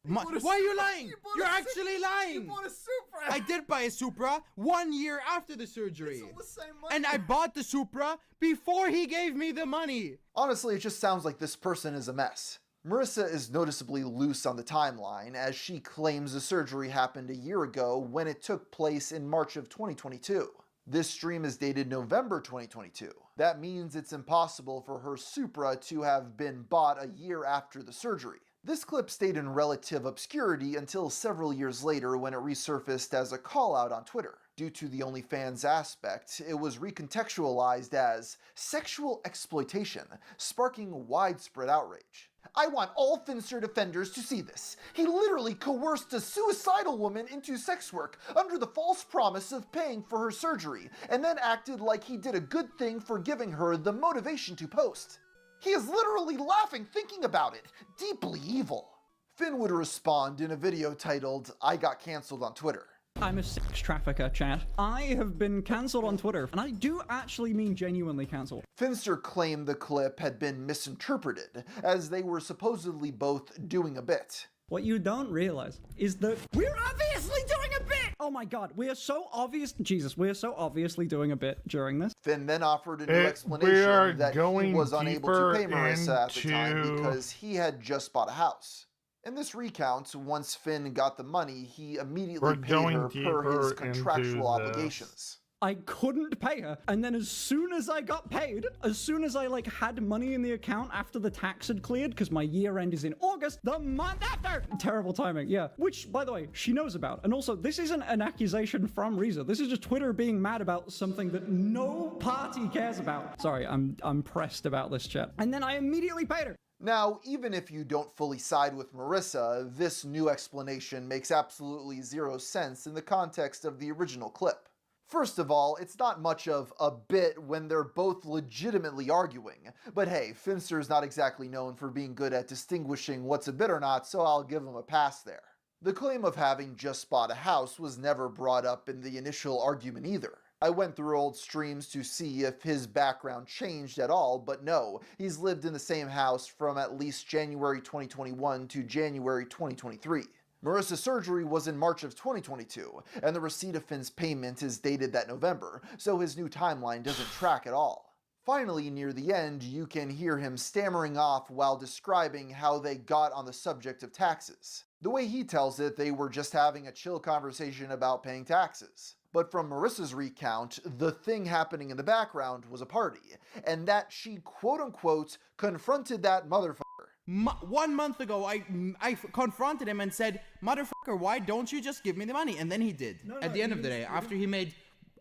Why are you lying? You're actually lying. You bought a Supra. I did buy a Supra 1 year after the surgery. It's all the same money. And I bought the Supra before he gave me the money. Honestly, it just sounds like this person is a mess. Marissa is noticeably loose on the timeline, as she claims the surgery happened a year ago when it took place in March of 2022. This stream is dated November 2022. That means it's impossible for her Supra to have been bought a year after the surgery. This clip stayed in relative obscurity until several years later when it resurfaced as a call-out on Twitter. Due to the OnlyFans aspect, it was recontextualized as sexual exploitation, sparking widespread outrage. I want all Finster defenders to see this. He literally coerced a suicidal woman into sex work under the false promise of paying for her surgery, and then acted like he did a good thing for giving her the motivation to post. He is literally laughing thinking about it. Deeply evil. Finn would respond in a video titled, I got cancelled on Twitter. I'm a sex trafficker, Chad. I have been cancelled on Twitter, and I do actually mean genuinely cancelled. Finster claimed the clip had been misinterpreted, as they were supposedly both doing a bit. What you don't realize is that we're obviously doing a bit! Oh my god, we are so obvious. Jesus, we are so obviously doing a bit during this. Finn then offered a new explanation that he was unable to pay Marissa at the time because he had just bought a house. In this recount, once Finn got the money, he immediately paid her per his contractual obligations. I couldn't pay her, and then as soon as I got paid, as soon as I had money in the account after the tax had cleared, because my year end is in August, the month after! Terrible timing, yeah. Which, by the way, she knows about. And also, this isn't an accusation from Reza. This is just Twitter being mad about something that no party cares about. Sorry, I'm pressed about this, chat. And then I immediately paid her. Now, even if you don't fully side with Marissa, this new explanation makes absolutely zero sense in the context of the original clip. First of all, it's not much of a bit when they're both legitimately arguing, but hey, Finster's not exactly known for being good at distinguishing what's a bit or not, so I'll give him a pass there. The claim of having just bought a house was never brought up in the initial argument either. I went through old streams to see if his background changed at all, but no, he's lived in the same house from at least January 2021 to January 2023. Marissa's surgery was in March of 2022, and the receipt of Finn's payment is dated that November, so his new timeline doesn't track at all. Finally, near the end, you can hear him stammering off while describing how they got on the subject of taxes. The way he tells it, they were just having a chill conversation about paying taxes. But from Marissa's recount, the thing happening in the background was a party, and that she quote-unquote confronted that motherfucker. 1 month ago, I confronted him and said, motherfucker, why don't you just give me the money? And then he did. At the end of the day, after he made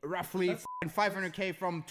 roughly 500k from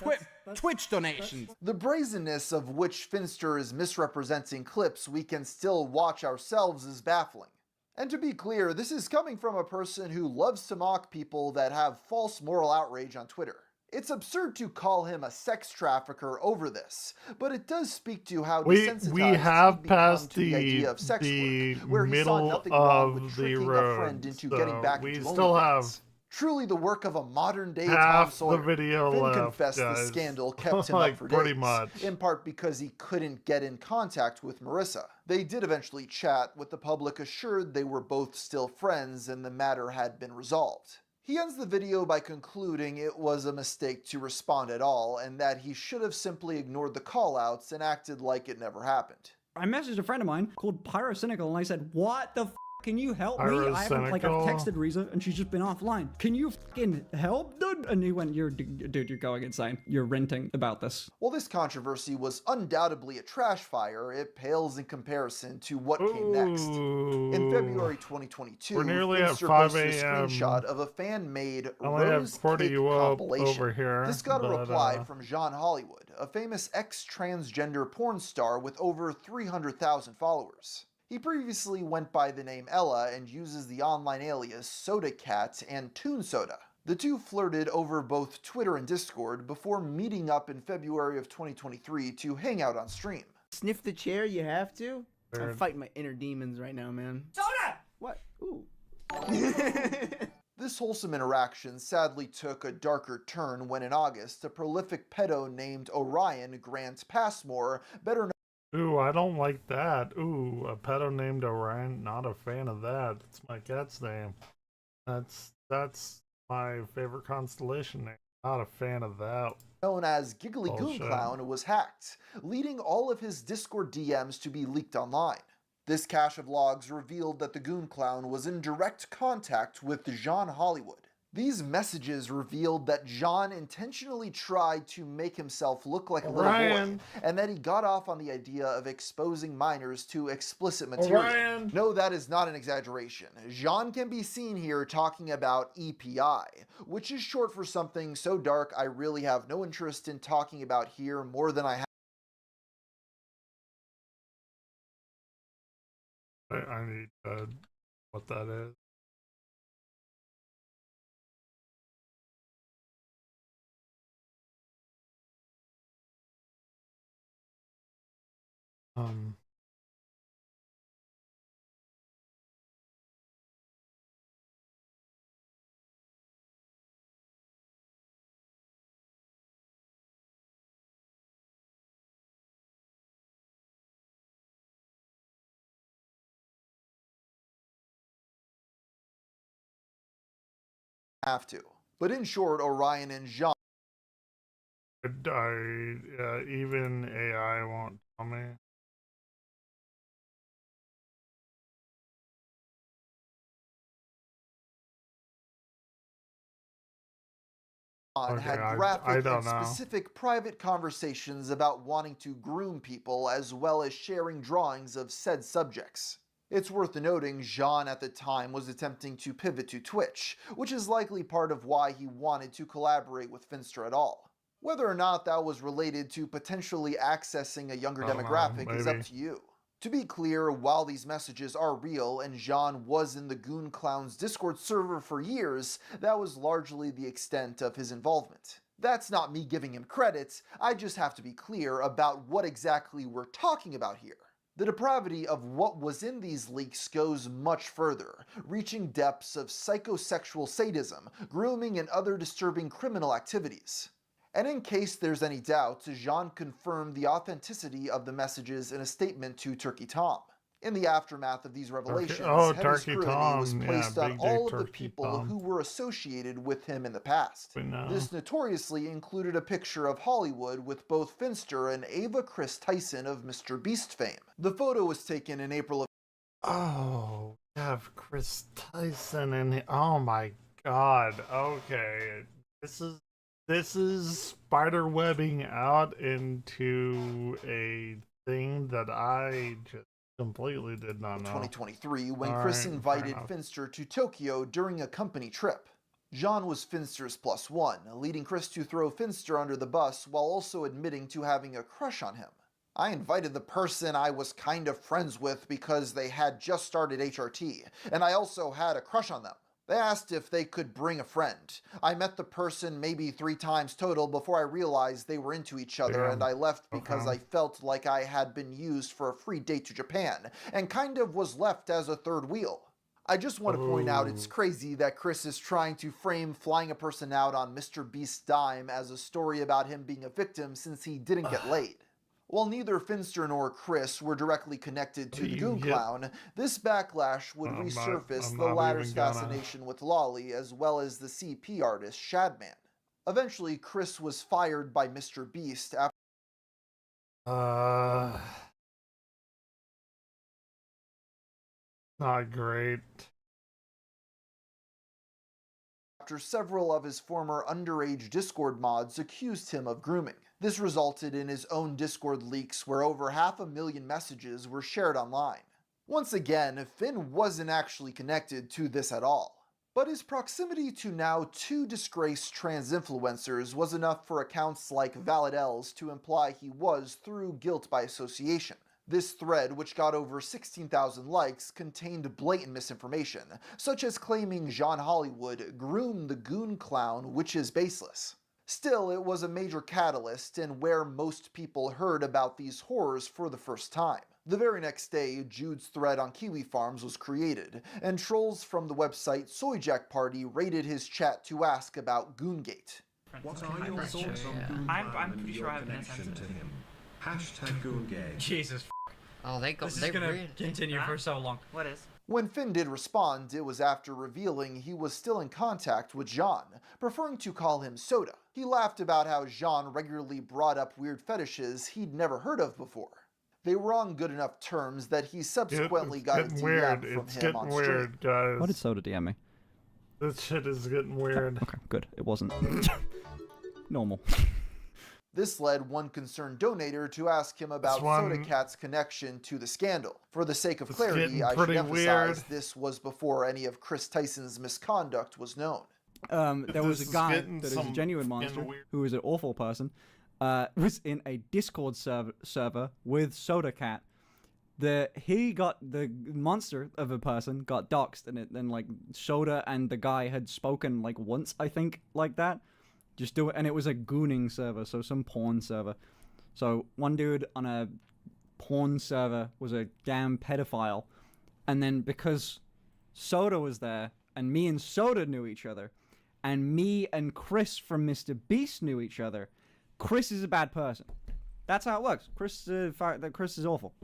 Twitch donations. The brazenness of which Finster is misrepresenting clips we can still watch ourselves is baffling. And to be clear, this is coming from a person who loves to mock people that have false moral outrage on Twitter. It's absurd to call him a sex trafficker over this, but it does speak to how desensitized we have he's passed become to the idea of sex the work, where he saw middle nothing wrong with of the tricking road, a friend into so getting back we into still OnlyFans. have Truly the work of a modern-day Tom half Sawyer. the video Finn left, confessed the guys. scandal kept him Like, up for pretty days, much. in part because he couldn't get in contact with Marissa. They did eventually chat, with the public assured they were both still friends and the matter had been resolved. He ends the video by concluding it was a mistake to respond at all, and that he should have simply ignored the callouts and acted like it never happened. I messaged a friend of mine called Pyrocynical, and I said, what the f***? Can you help me? I've Pyrocynical? texted Reza, and she's just been offline. Can you fucking help, dude? And he went, dude, you're going insane. You're ranting about this. While this controversy was undoubtedly a trash fire, it pales in comparison to what came next. In February 2022, We're nearly at Finster 5 posted a a.m. screenshot of a fan-made I only have rose 40 cake you up compilation. over here, This got a but, reply from Jean Hollywood, a famous ex-transgender porn star with over 300,000 followers. He previously went by the name Ella and uses the online alias Soda Cat and Toon Soda. The two flirted over both Twitter and Discord before meeting up in February of 2023 to hang out on stream. Sniff the chair, you have to? I'm Weird. fighting my inner demons right now, man. Soda! What? Ooh. This wholesome interaction sadly took a darker turn when in August, a prolific pedo named Orion Grant Passmore, better known Ooh, I don't like that. Ooh, a pedo named Orion. Not a fan of that. It's my cat's name. That's my favorite constellation name. Not a fan of that. known as Giggly Goon Bullshit. Clown, was hacked, leading all of his Discord DMs to be leaked online. This cache of logs revealed that the Goon Clown was in direct contact with Jean Hollywood. These messages revealed that John intentionally tried to make himself look like a little Orion. boy, and that he got off on the idea of exposing minors to explicit material. Orion. No, that is not an exaggeration. Jean can be seen here talking about EPI, which is short for something so dark I really have no interest in talking about here more than I have. I need what that is. Have to. But in short, Orion and Jean Even AI won't tell me. had I graphic don't and know. specific private conversations about wanting to groom people as well as sharing drawings of said subjects. It's worth noting Jean at the time was attempting to pivot to Twitch, which is likely part of why he wanted to collaborate with Finster at all. Whether or not that was related to potentially accessing a younger demographic is up to you. To be clear, while these messages are real and Jean was in the Goon Clown's Discord server for years, that was largely the extent of his involvement. That's not me giving him credit, I just have to be clear about what exactly we're talking about here. The depravity of what was in these leaks goes much further, reaching depths of psychosexual sadism, grooming, and other disturbing criminal activities. And in case there's any doubt, Jean confirmed the authenticity of the messages in a statement to Turkey Tom. In the aftermath of these revelations, heavy Turkey scrutiny Tom, was placed on Big all Dick of the Turkey people Tom. who were associated with him in the past. This notoriously included a picture of Hollywood with both Finster and Ava Chris Tyson of Mr. Beast fame. The photo was taken in April of Oh, we have Chris Tyson in it. Oh my god. Okay. This is spider webbing out into a thing that I just completely did not know. 2023 when Chris invited Finster to Tokyo during a company trip. Jean was Finster's +1, leading Chris to throw Finster under the bus while also admitting to having a crush on him. I invited the person I was kind of friends with because they had just started HRT, and I also had a crush on them. They asked if they could bring a friend. I met the person maybe 3 times total before I realized they were into each other, and I left because I felt like I had been used for a free date to Japan, and kind of was left as a third wheel. I just want to point out it's crazy that Chris is trying to frame flying a person out on Mr. Beast's dime as a story about him being a victim since he didn't get laid. While neither Finster nor Chris were directly connected to the Goon Clown, this backlash would resurface the latter's fascination with Lolly as well as the CP artist Shadman. Eventually, Chris was fired by Mr. Beast after not great. After several of his former underage Discord mods accused him of grooming. This resulted in his own Discord leaks where over 500,000 messages were shared online. Once again, Finn wasn't actually connected to this at all. But his proximity to now 2 disgraced trans influencers was enough for accounts like Validels to imply he was through guilt by association. This thread, which got over 16,000 likes, contained blatant misinformation, such as claiming Jean Hollywood groomed the Goon Clown, which is baseless. Still, it was a major catalyst and where most people heard about these horrors for the first time. The very next day, Jude's thread on Kiwi Farms was created, and trolls from the website Soyjack Party raided his chat to ask about Goongate. What are your thoughts on Goon I'm pretty sure I have an connection to him? Hashtag Goongate. Jesus. Oh, This is gonna continue for so long. What is? When Finn did respond, it was after revealing he was still in contact with Jean, preferring to call him Soda. He laughed about how Jean regularly brought up weird fetishes he'd never heard of before. They were on good enough terms that he subsequently got a DM from him on stream. Guys. What did Soda DM me? This shit is getting weird. Okay, good. It wasn't normal. This led one concerned donator to ask him about Soda Cat's connection to the scandal. For the sake of clarity, I should emphasize this was before any of Chris Tyson's misconduct was known. There was a guy that is a genuine monster, who is an awful person, was in a Discord server with Soda Cat. The monster of a person got doxxed, and then like Soda and the guy had spoken like once, I think, like that. Just do it, and it was a gooning server, so some porn server. So one dude on a porn server was a damn pedophile, and then because Soda was there, and me and Soda knew each other, and me and Chris from Mr. Beast knew each other, Chris is a bad person. That's how it works. Chris is awful.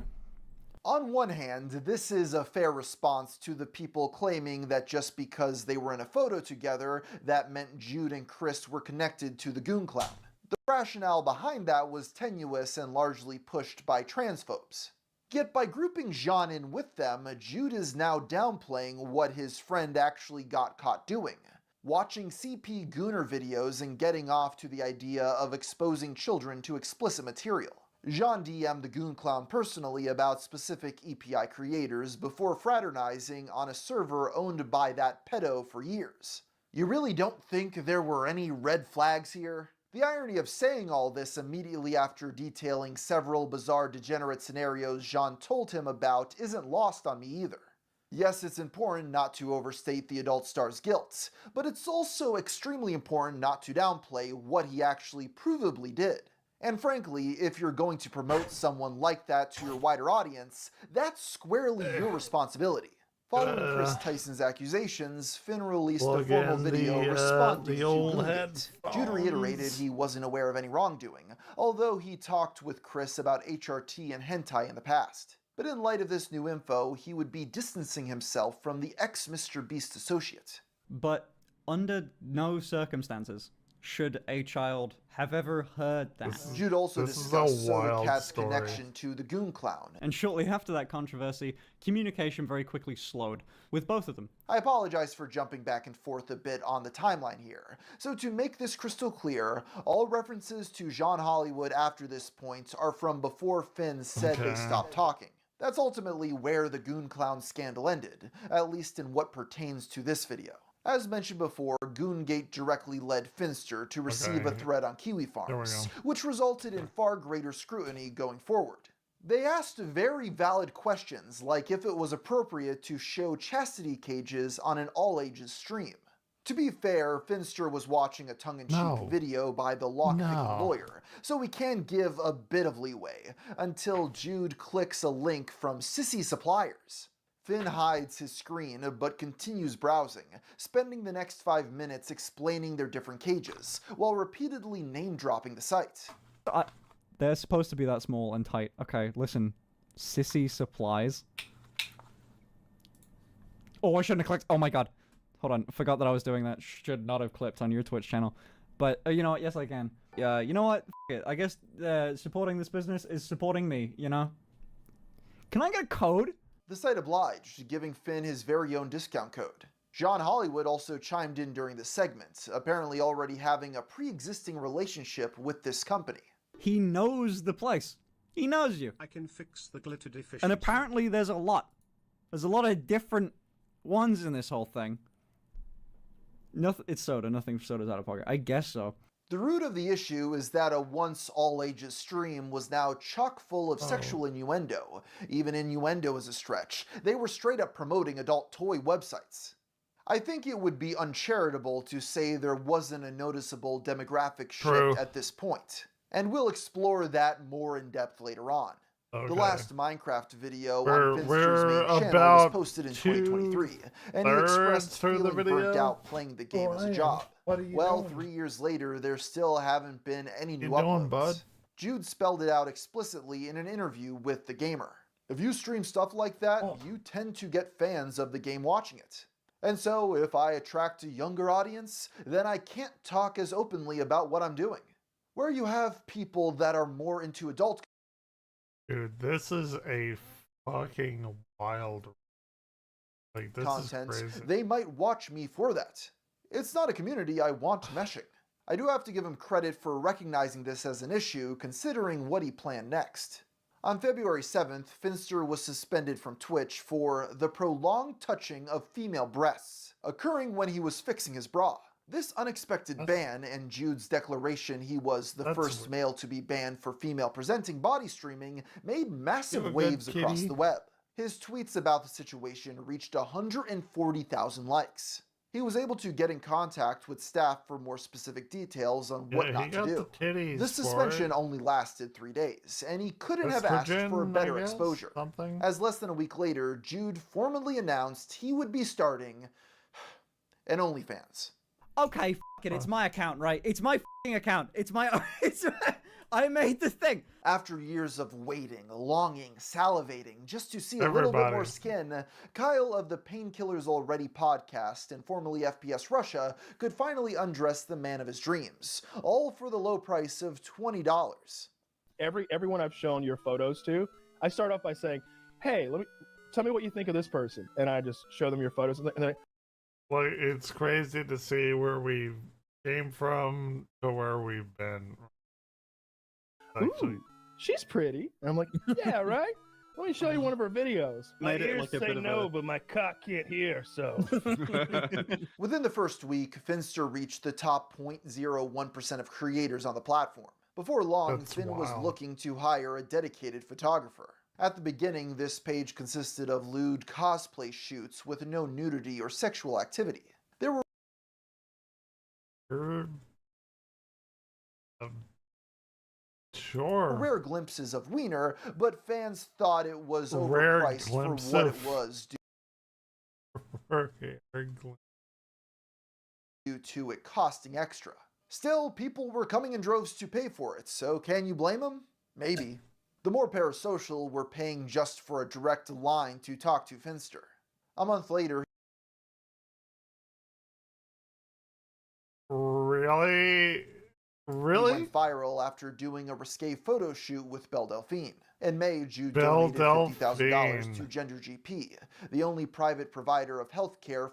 On one hand, this is a fair response to the people claiming that just because they were in a photo together, that meant Jude and Chris were connected to the Goon Clown. The rationale behind that was tenuous and largely pushed by transphobes. Yet by grouping Jean in with them, Jude is now downplaying what his friend actually got caught doing. Watching CP Gooner videos and getting off to the idea of exposing children to explicit material. Jean DM'd the Goon Clown personally about specific EPI creators before fraternizing on a server owned by that pedo for years. You really don't think there were any red flags here? The irony of saying all this immediately after detailing several bizarre degenerate scenarios Jean told him about isn't lost on me either. Yes, it's important not to overstate the adult star's guilt, but it's also extremely important not to downplay what he actually provably did. And frankly, if you're going to promote someone like that to your wider audience, that's squarely your responsibility. Following Chris Tyson's accusations, Finn released a formal video responding to Goongate. Jude reiterated he wasn't aware of any wrongdoing, although he talked with Chris about HRT and hentai in the past. But in light of this new info, he would be distancing himself from the ex-Mr. Beast associate. But under no circumstances should a child have ever heard that. Jude also discussed Soda Cat's connection to the Goon Clown. And shortly after that controversy, communication very quickly slowed with both of them. I apologize for jumping back and forth a bit on the timeline here. So to make this crystal clear, all references to Jean Hollywood after this point are from before Finn said they stopped talking. That's ultimately where the Goon Clown scandal ended, at least in what pertains to this video. As mentioned before, Goongate directly led Finster to receive a threat on Kiwi Farms, which resulted in far greater scrutiny going forward. They asked very valid questions, like if it was appropriate to show chastity cages on an all-ages stream. To be fair, Finster was watching a tongue-in-cheek video by the lockpicking lawyer, so we can give a bit of leeway, until Jude clicks a link from Sissy Suppliers. Finn hides his screen, but continues browsing, spending the next 5 minutes explaining their different cages, while repeatedly name-dropping the site. They're supposed to be that small and tight. Okay, listen. Sissy Supplies. Oh, I shouldn't have clicked. Oh my god. Hold on, forgot that I was doing that. Should not have clipped on your Twitch channel. But, you know what? Yes, I can. Yeah, you know what? F it. I guess supporting this business is supporting me, you know? Can I get a code? The site obliged, giving Finn his very own discount code. John Hollywood also chimed in during the segment, apparently already having a pre-existing relationship with this company. He knows the place. He knows you. I can fix the glitter deficiency. And apparently there's a lot. There's a lot of different ones in this whole thing. Nothing. It's Soda. Nothing for Soda's out of pocket. I guess so. The root of the issue is that a once all-ages stream was now chock full of sexual innuendo. Even innuendo is a stretch. They were straight up promoting adult toy websites. I think it would be uncharitable to say there wasn't a noticeable demographic shift at this point. And we'll explore that more in depth later on. The last Minecraft video on Finster's main channel was posted in 2023, and he expressed feeling burnt out playing the game as a job. Well, 3 years later, there still haven't been any new uploads. Jude spelled it out explicitly in an interview with The Gamer. If you stream stuff like that, you tend to get fans of the game watching it. And so, if I attract a younger audience, then I can't talk as openly about what I'm doing. Where you have people that are more into adult. Dude, this is a fucking wild Like, this content, is crazy. they might watch me for that. It's not a community I want meshing. I do have to give him credit for recognizing this as an issue, considering what he planned next. On February 7th, Finster was suspended from Twitch for the prolonged touching of female breasts, occurring when he was fixing his bra. This unexpected ban and Jude's declaration he was the first male to be banned for female presenting body streaming made massive waves across the web. His tweets about the situation reached 140,000 likes. He was able to get in contact with staff for more specific details on what not to do. This suspension only lasted 3 days, and he couldn't have asked for a better exposure. As less than a week later, Jude formally announced he would be starting an OnlyFans. Okay, it, it's my account, right? It's my account. It's my... I made the thing. After years of waiting, longing, salivating, just to see a little bit more skin, Kyle of the Painkillers Already podcast and formerly FPS Russia could finally undress the man of his dreams, all for the low price of $20. Everyone I've shown your photos to, I start off by saying, "Hey, tell me what you think of this person," and I just show them your photos, and they, well, it's crazy to see where we came from to where we've been. Actually. Ooh, she's pretty. And I'm like, yeah, right? Let me show you one of her videos. My Made it ears like a say bit of no, a- but my cock can't hear, so. Within the first week, Finster reached the top 0.01% of creators on the platform. Before long, Finn was looking to hire a dedicated photographer. At the beginning, this page consisted of lewd cosplay shoots with no nudity or sexual activity. There were rare glimpses of wiener, but fans thought it was overpriced for what it was due to it costing extra. Still, people were coming in droves to pay for it, so can you blame them? Maybe. The more parasocial were paying just for a direct line to talk to Finster. A month later, Really? he went viral after doing a risque photo shoot with Belle Delphine. In May, Jude donated $50,000 to GenderGP, the only private provider of healthcare.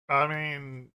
I mean,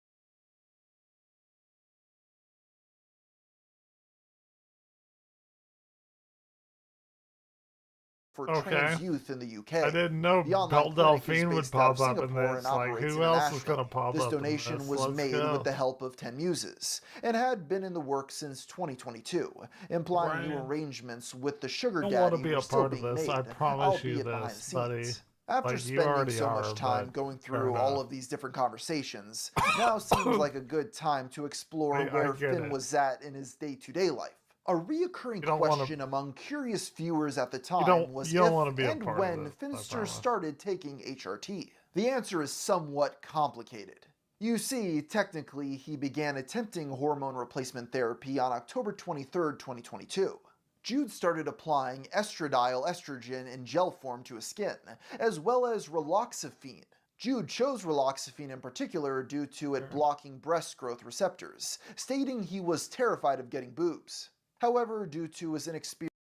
for trans youth in the UK. I didn't know Belle Delphine would pop up in this. Like, who else is going to pop up in this? This donation was made with the help of 10 Muses, and had been in the works since 2022, implying new arrangements with the sugar daddy want to be were a still part of being this. made, I promise you albeit behind the this, buddy. scenes. After Like, you spending already so are, much time but going fair through all enough. of these different conversations, now seems like a good time to explore where get Finn it. was at in his day-to-day life. A reoccurring don't wanna- question among curious viewers at the time was you don't if wanna be a and part of when this, I Finster promise. started taking HRT. The answer is somewhat complicated. You see, technically, he began attempting hormone replacement therapy on October 23, 2022. Jude started applying estradiol estrogen in gel form to his skin, as well as raloxifene. Jude chose raloxifene in particular due to it blocking breast growth receptors, stating he was terrified of getting boobs. However, due to his inexperience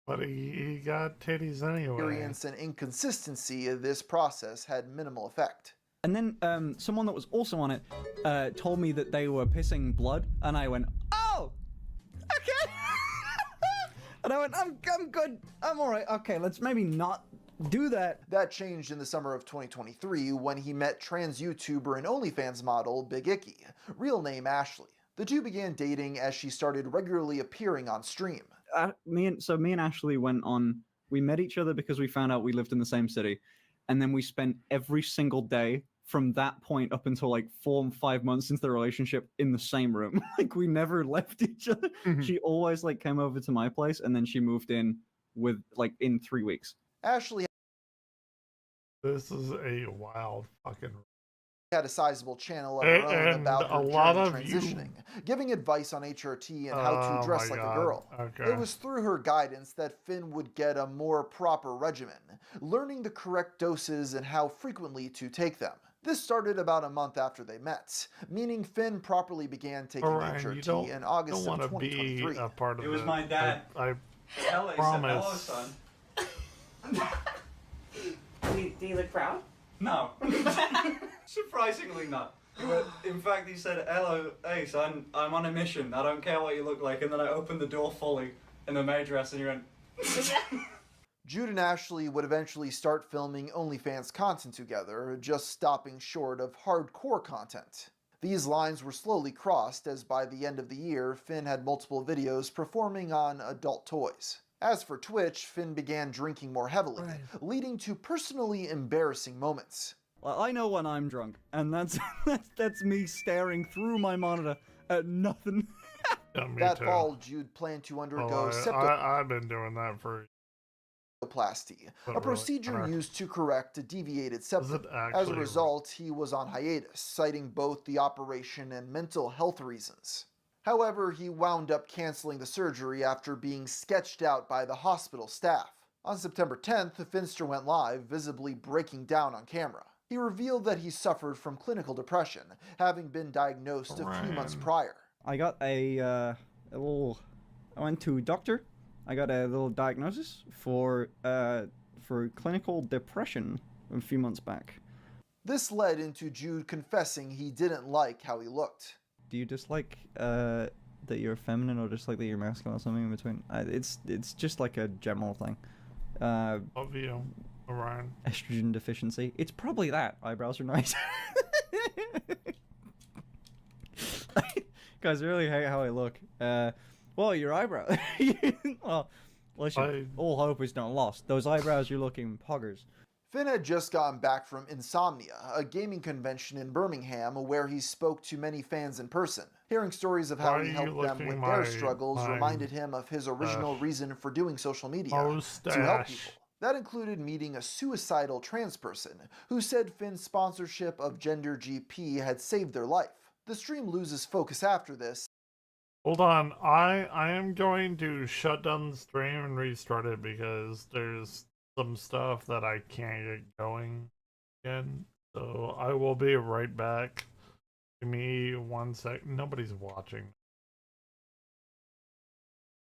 But he got titties anyway. and inconsistency, this process had minimal effect. And then someone that was also on it told me that they were pissing blood, and I went, "Oh, okay." And I went, "I'm good. I'm all right. Okay, let's maybe not do that." That changed in the summer of 2023 when he met trans YouTuber and OnlyFans model Big Icky, real name Ashley. The two began dating as she started regularly appearing on stream. Me and Ashley went on. We met each other because we found out we lived in the same city, and then we spent every single day from that point up until like 4 and 5 months into the relationship in the same room. Like, we never left each other. She always like came over to my place, and then she moved in with in 3 weeks. Ashley This is a wild fucking. had a sizable channel of her own And about her a lot journey of you- transitioning, giving advice on HRT and how Oh to dress my like God. a girl. Okay. It was through her guidance that Finn would get a more proper regimen, learning the correct doses and how frequently to take them. This started about a month after they met, meaning Finn properly began taking Orion, you HRT in August don't of want to be 2023. a part of It was this. my dad. I Hello, promise. son. Do you look proud? No. Surprisingly not. But in fact, he said, "Hello, Ace, I'm on a mission. I don't care what you look like." And then I opened the door fully in the maid dress, and he went. Jude and Ashley would eventually start filming OnlyFans content together, just stopping short of hardcore content. These lines were slowly crossed as by the end of the year, Finn had multiple videos performing on adult toys. As for Twitch, Finn began drinking more heavily, leading to personally embarrassing moments. Well, I know when I'm drunk, and that's me staring through my monitor at nothing. Yeah, me That too. fall, Jude planned to undergo I've been doing that for septoplasty, But a procedure really, used to correct a deviated septum. As a actually result, he was on hiatus, citing both the operation and mental health reasons. However, he wound up canceling the surgery after being sketched out by the hospital staff. On September 10th, Finster went live, visibly breaking down on camera. He revealed that he suffered from clinical depression, having been diagnosed a few months prior. I got I went to a doctor. I got a little diagnosis for clinical depression a few months back. This led into Jude confessing he didn't like how he looked. Do you dislike that you're feminine, or dislike that you're masculine, or something in between? It's just like a general thing. Love you, Orion. Estrogen deficiency. It's probably that. Eyebrows are nice. Guys, I really hate how I look. Well, your eyebrow. Well, listen, all hope is not lost. Those eyebrows, you're looking poggers. Finn had just gotten back from Insomnia, a gaming convention in Birmingham where he spoke to many fans in person. Hearing stories of how he helped them with their struggles reminded him of his original reason for doing social media, to help people. That included meeting a suicidal trans person who said Finn's sponsorship of Gender GP had saved their life. The stream loses focus after this. Hold on, I am going to shut down the stream and restart it because there's some stuff that I can't get going again. So I will be right back. Give me 1 sec. Nobody's watching.